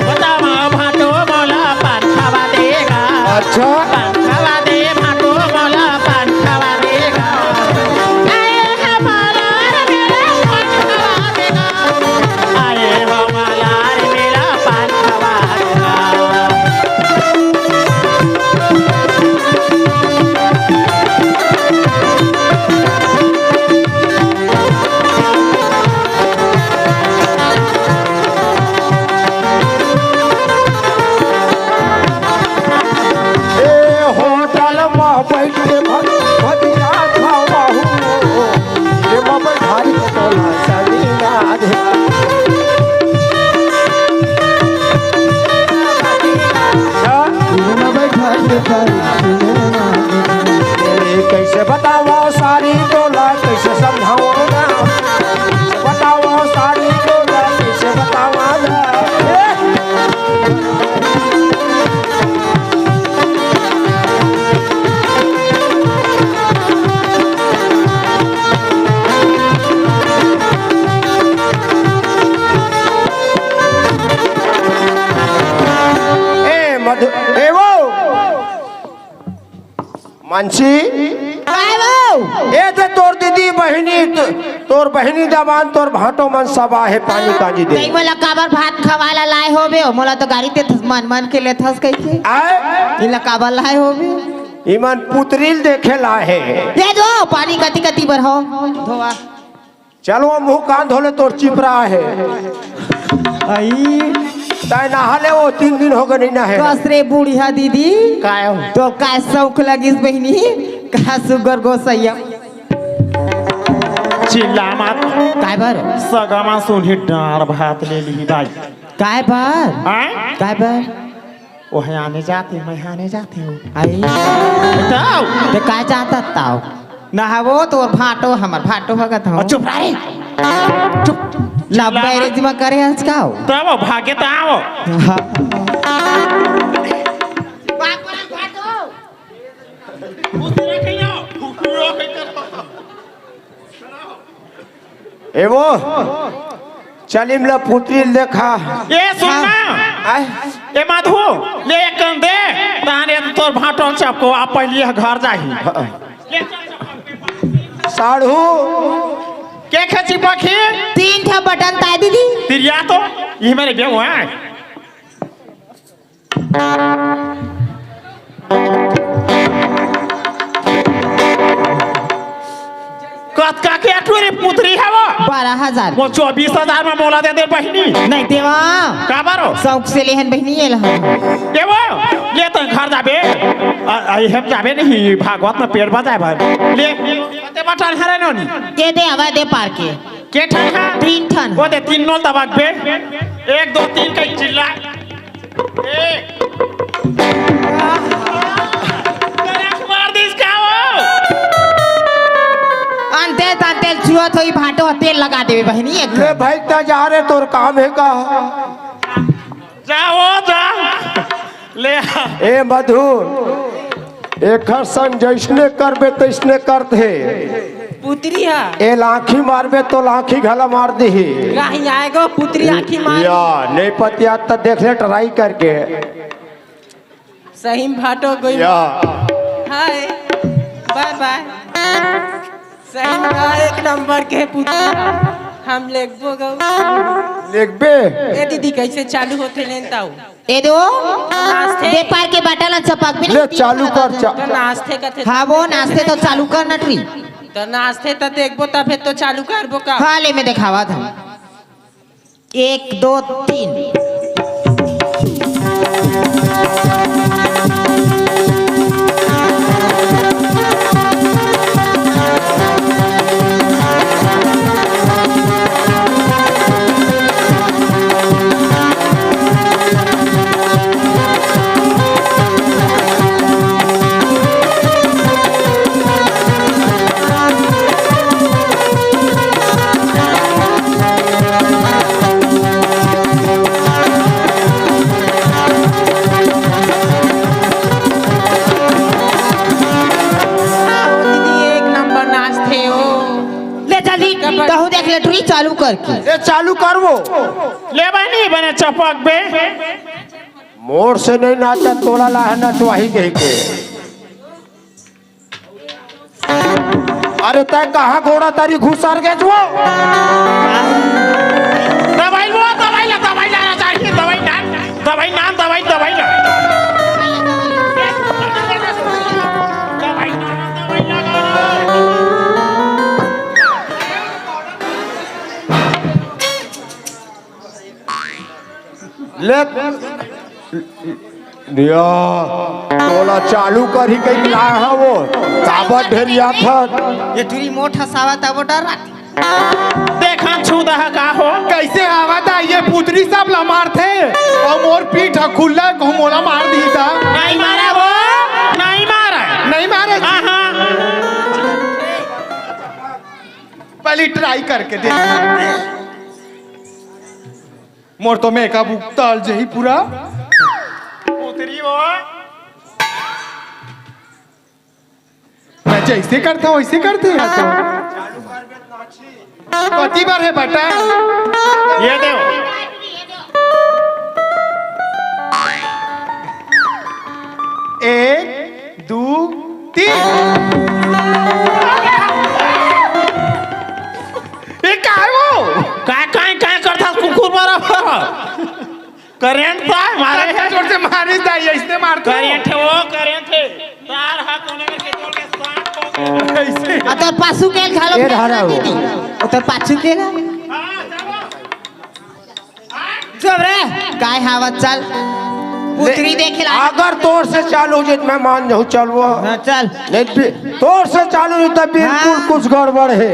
बतावा भाटो मोला पान खावा देगा। अच्छा पान खावा दे भाटो मोला पान खावा देगा। आए हमारा मेरा पान खावा देगा। आए हमारा मेरा पान खावा देगा। होटल में बैठ के भजिया खावाहू, ये मबै भारी तोला सनी राधे। सुन बैठा के सारी सुनना, ए, कैसे बतावा सारी तोला, कैसे समझाओ ना, कैसे बतावा सारी तोला, कैसे बतावा ना। ए मधु ए वो मानसी काय वो ए ते तोर दीदी बहिनी तोर बहिनी जवान तोर भाटो मन सब आहे पानी काजी दे नहीं मोला काबर भात खवाला लाए होबे मोला तो गाड़ी ते मन मन के ले थस कैसे आए इला काबर लाए होबे इमन पुतरील देखे लाहे दे दो पानी कति कति बर हो धोआ चलो मुंह कान धोले तोर चिपरा है आई ताई नहाले वो 3 दिन हो गए नहीं नहे कसरे बूढ़िया दीदी काय हो तो काय शौक लगिस बहिनी का सुगर गोसैया चिल्ला मत काय बर सगमा सुनी डार भात ले ली भाई काय बर हैं काय बर वो है आने जाते मैं आने जाती हूँ आई बताओ ते काय चाहता ताओ नहावो तो भाटो हमर भाटो भगत हो चुप रहे चुप लव मैरिज में करे आज का हो तब वो भागे तो आओ ए वो चलिम ला पुतरील देखा ये सुनना आए ए माधु ले एक कन दे ताने तोर भाटों सबको आप पहले घर जाही साढ़ू के खची पखी 3 ठा बटन ताई दीदी तिरिया तो ये मेरे बेव है कत का के अठुरी पुत्री है वो 12,000 वो 24,000 में मोला दे दे बहिनी नहीं देवा का बारो शौक से लेहन बहिनी ये लहा ये वो ले तो घर जाबे आई हम जाबे नहीं भागवत में पेड़ बजाए भाई ले ते बटन हरे नोनी ये दे आवा दे पार के ठन है 3 ठन वो दे 3 नोल दबाक बे 1 2 3 का चिल्ला ए मार दिस का वो तेल छुआ तो ही भाटो तेल लगा देवे बहिनी एक ले भाई ता जा रे तोर काम है का जाओ जा ले आ। ए मधु एक सन जैसने करबे तैसने करते पुत्री है ए लाखी मारबे तो लाखी घला मार दही कहीं आएगा पुत्री आखी मार या नहीं पतिया तो देख ले ट्राई करके सही में भाटो गई या हाय बाय बाय सही में एक नंबर के पुत्री हम लेगबो गौ देखबे ए दीदी कैसे चालू होते लेनताऊ ए दो नाश्ते दे पार के बाटला चपक भी ले चालू कर तो नाश्ते का हाँ वो नाश्ते तो चालू कर नटरी तो नाश्ते तो देखबो तब तो चालू करबो का हाँ ले में दिखावा था 1 2 3 दीदी एक नंबर नाश्ते हो ले जल्दी कहूँ देख ले ट्री चालू करके ए चालू करबो ले बनी बने चपक बे मोर से नहीं नाचा तोला ला है ना तो वही कह के अरे तय कहाँ घोड़ा तारी घुसर के जो दवाई लो दवाई लाना चाहिए दवाई नाम दवाई ला ले दिया तोला चालू कर ही कहीं ला है वो काबर ढेरिया था ये ट्री मोट हसावा था वो डर देखा छूदा का हो कैसे आवाज आई ये पुतरी सब लमार थे और मोर पीठ खुला घुमोला मार दी था नहीं मारा वो नहीं मारा नहीं मारे हाँ पहले ट्राई करके देख मोर तो मेकअप उगताल जही पूरा पुतरी वो मैं जैसे करता हूँ वैसे करते हैं तो कती बार है बेटा ये दो एक दो तीन करेंट तो हमारे मारे जोर से मारी जाइए इसने मारते करेंट है वो करेंट है तार हा कोने के जोड़ के सांप को ऐसे अतर पासू के घालो ये धारा हो। उतर पाछू के ना चल रे काय हावत चल पुत्री देखे ला अगर तोर से चालू हो मैं मान जाऊँ चलवो हाँ, चल नहीं तोर से चालू नहीं तो बिल्कुल हाँ। कुछ गड़बड़ है।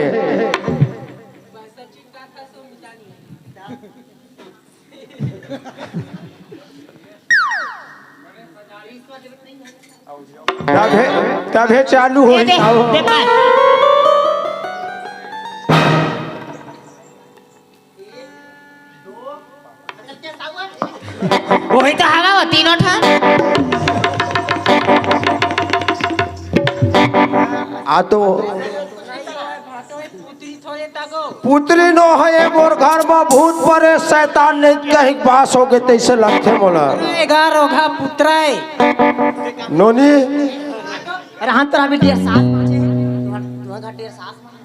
तभे चालू हो दे दे दे पार वही तो हवा हो तीनों ठान आ तो पुत्री नो है मोर घर में भूत परे शैतान ने कहीं पास हो गए तैसे लगते मोला 11 घा पुत्र है नोनी अरे हाँ तो अभी 1.5 साल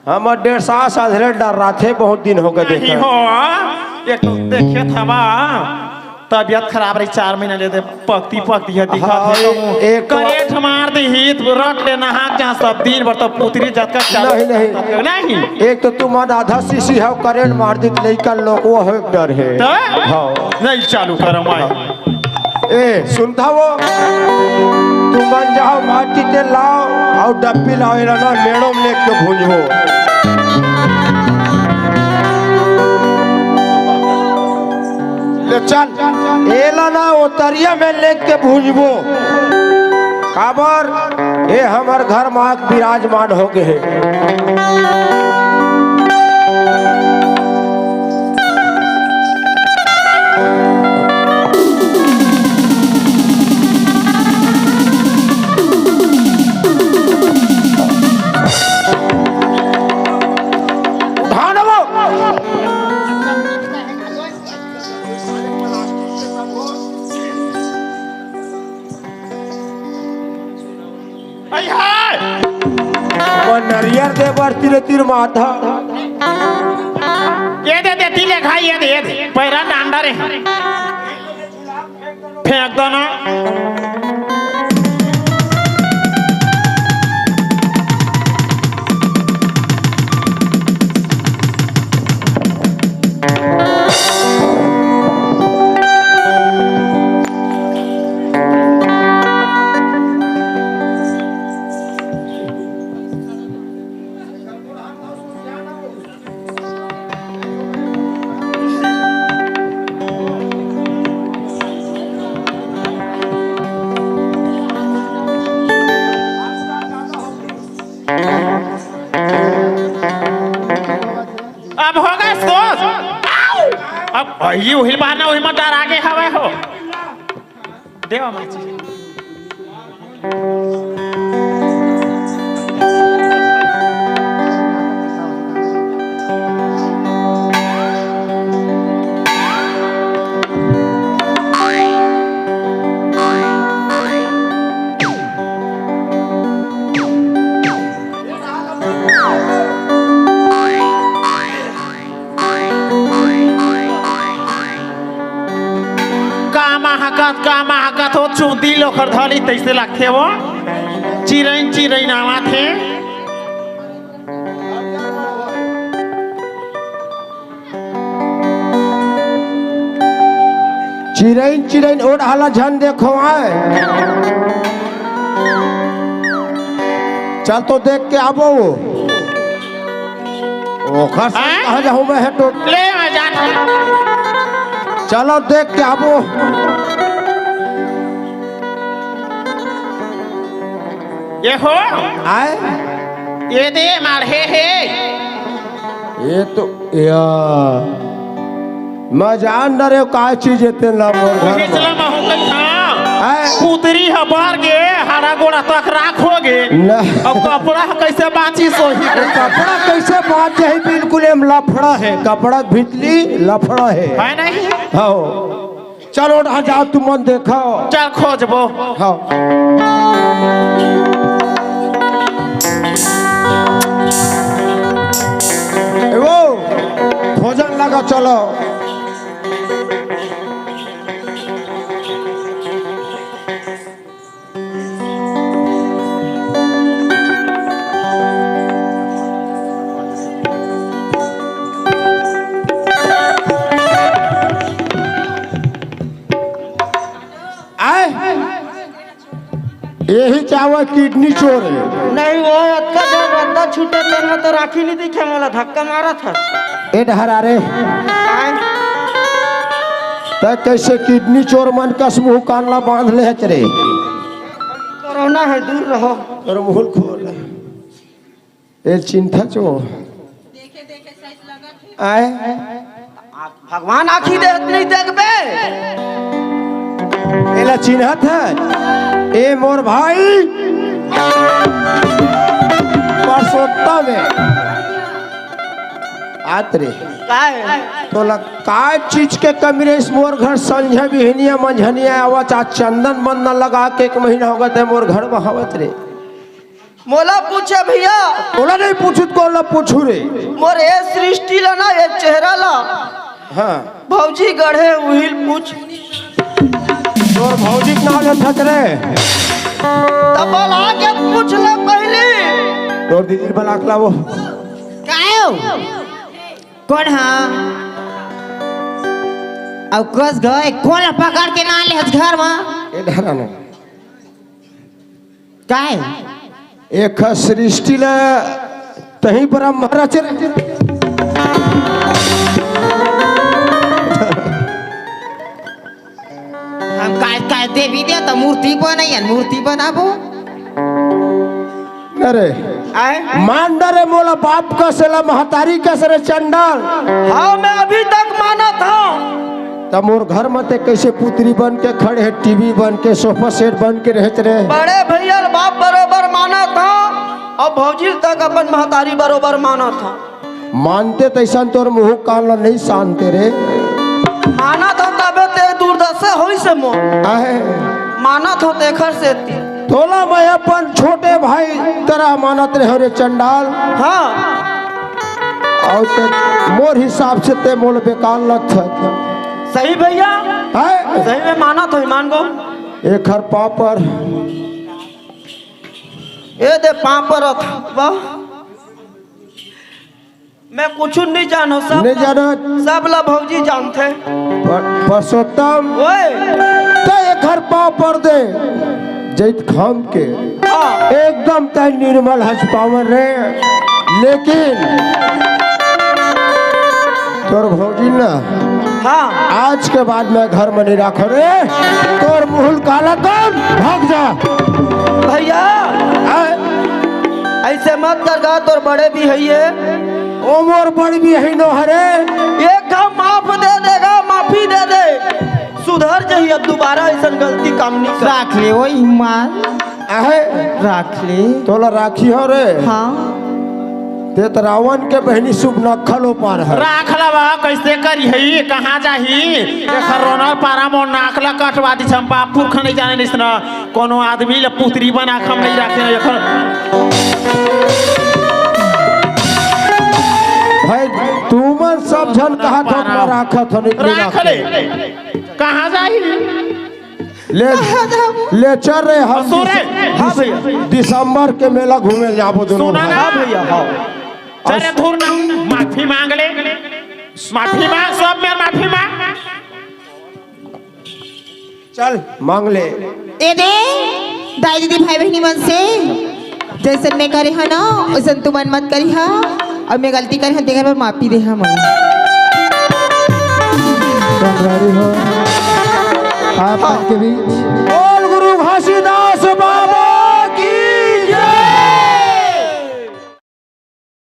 हम 1.5 साल डर रहा थे बहुत दिन हो गए नहीं देखा हो ये तो देखिए थवा तबियत खराब रही 4 महीने ले दे पकती है दिखा हाँ, एक करेंट मार दे हित रख लेना हाथ जहाँ सब दिन भर तो पुत्री जत का नहीं नहीं एक तो तुम आधा शीशी है करेंट मार दी लेकर लोग वो है डर है तो हाँ नहीं चालू करो माई ए सुनता वो तुम जाओ माटी ते लाओ और डब्बी लाओ ना मेड़ो में लेके भूंजो ले चल एला ना उतरिया में लेके भूंजबो काबर ए हमार घर में विराजमान हो गए नरियर दे बर तीर तीर माथा ये दे तिले खाई ये दे पैरा डांडा रे फेंक दो ना अब होगा सोच अब ये हिल मारना वही मत डर आगे हवा हो देवा माची का महकत हो चूंदी लोखर धली तैसे लगते वो चिरैन नामा थे चिरैन और हाला झन देखो आए चल तो देख के आबो ओखर से कहा जाऊं मैं है तो ले मैं जाता चलो देख के आबो ये हो आए ये दे मार हे ये तो या मैं जान डरे का चीज इतने ला मोर घर में। पिछला महू कई था आए कुतरी है बार गे हरा गोड़ा तक राखोगे न अब कपड़ा कैसे बाची सोही कपड़ा कैसे बात है बिल्कुल एम लफड़ा है कपड़ा भितली लफड़ा है नहीं हाँ चलो ना जाओ तुम मन देखो चल खोजबो हाँ वो भोजन लगा चलो आए यही चावल किडनी चोर है। नहीं वो अक्का जब रद्दा छूटे तेल में तो राखी नहीं दिखे मोला धक्का मारा था। ए ढहरा रे आए तो कैसे किडनी चोर मन कस मुंह कानला बांध ले है रे। कोरोना है दूर रहो। और मुंह खोल ए चिंता चो आए भगवान आखी दे नहीं देखबे। एला चिन्हत है ए मोर भाई परसोत्तम में आतरे काय तोला काय चीज के कमी रे। इस मोर घर संझे बिहनिया मंझनिया आवत आ चंदन मंदन लगा के 1 महीना हो गए मोर घर बहावत रे। मोला पूछे भैया तोला नहीं पूछत को ला पूछू रे। मोर ए सृष्टि ला ना ये चेहरा ला हाँ भौजी गढ़े उहिल पूछ तोर भौजी के नाम लेत रे। तब आके पूछ ले पहले। तोर दीदी बना के लावो। कायो कौन हाँ अब कस गए कौन पकड़ के ना ले घर में ए ढहरा ना काय एक सृष्टि ला तहीं पर महाराज रे। हम काय काय देवी दे तो मूर्ति बनाई मूर्ति बनाबो अरे आए मान रे मोला बाप का सेला महतारी का सरे चंडाल। हाँ मैं अभी तक माना था। तब मोर घर में ते कैसे पुत्री बन के खड़े है टीवी बन के सोफा सेट बन के रहत रे। बड़े भैया बाप बरोबर माना था और भौजी तक अपन महतारी बरोबर माना था। मानते तैसा तोर मुंह कान ला नहीं शानते रे। माना था तबे ते दूरदर्शन होई से मो आहे माना था देखर से ती। तोला मैं अपन छोटे भाई तरह मानत रहे रे चंडाल। हाँ और ते मोर हिसाब से ते मोल बेकार लत सही भैया है। सही में माना था ईमान को। एक हर पापर ये दे पापर वाह मैं कुछ नहीं जानो सब नहीं जाना सब ला भौजी जानते। परसोत्तम ओए ते एक हर पापर दे जैत खाम के हाँ एकदम तय निर्मल हंस पावन रे। लेकिन तोर भौजी ना हाँ आज के बाद मैं घर में नहीं रख रे। तोर मुहल काला कर भाग जा। भैया ऐसे मत कर गा तोर बड़े भी है ये ओ मोर बड़ भी है नो हरे। एक काम माफ दे देगा माफी दे दे सुधर जाइए अब दोबारा ऐसा गलती काम नहीं कर। राख ले वो ईमान आहे राख ले तोला राखी हो रे। हाँ ते तो रावण के बहनी शुभ नखल हो पार है। राख लबा कैसे करी है कहाँ जाही एखर रोनर पारा मोर नाकला कटवा दी हम बाप पुरख नहीं जाने निस न कोनो आदमी ल पुत्री बना के हम नहीं राखे एखर। भाई तुमन सब जन कहा तो अपना राखत हो नहीं राख ले कहाँ जाही ले चल रहे हम सुरे दिसंबर के मेला घूमे जाबो दोनों सुना ना भाई। भैया हाँ चले धूर ना माफी मांग ले माफी मांग सब में माफी मांग चल मांग ले। ए दे दाई दीदी भाई बहनी मन से जैसे मैं करे है ना वैसे तू मन मत करी हा और मैं गलती करे है देखा पर माफी दे हम हो आप के बीच बोल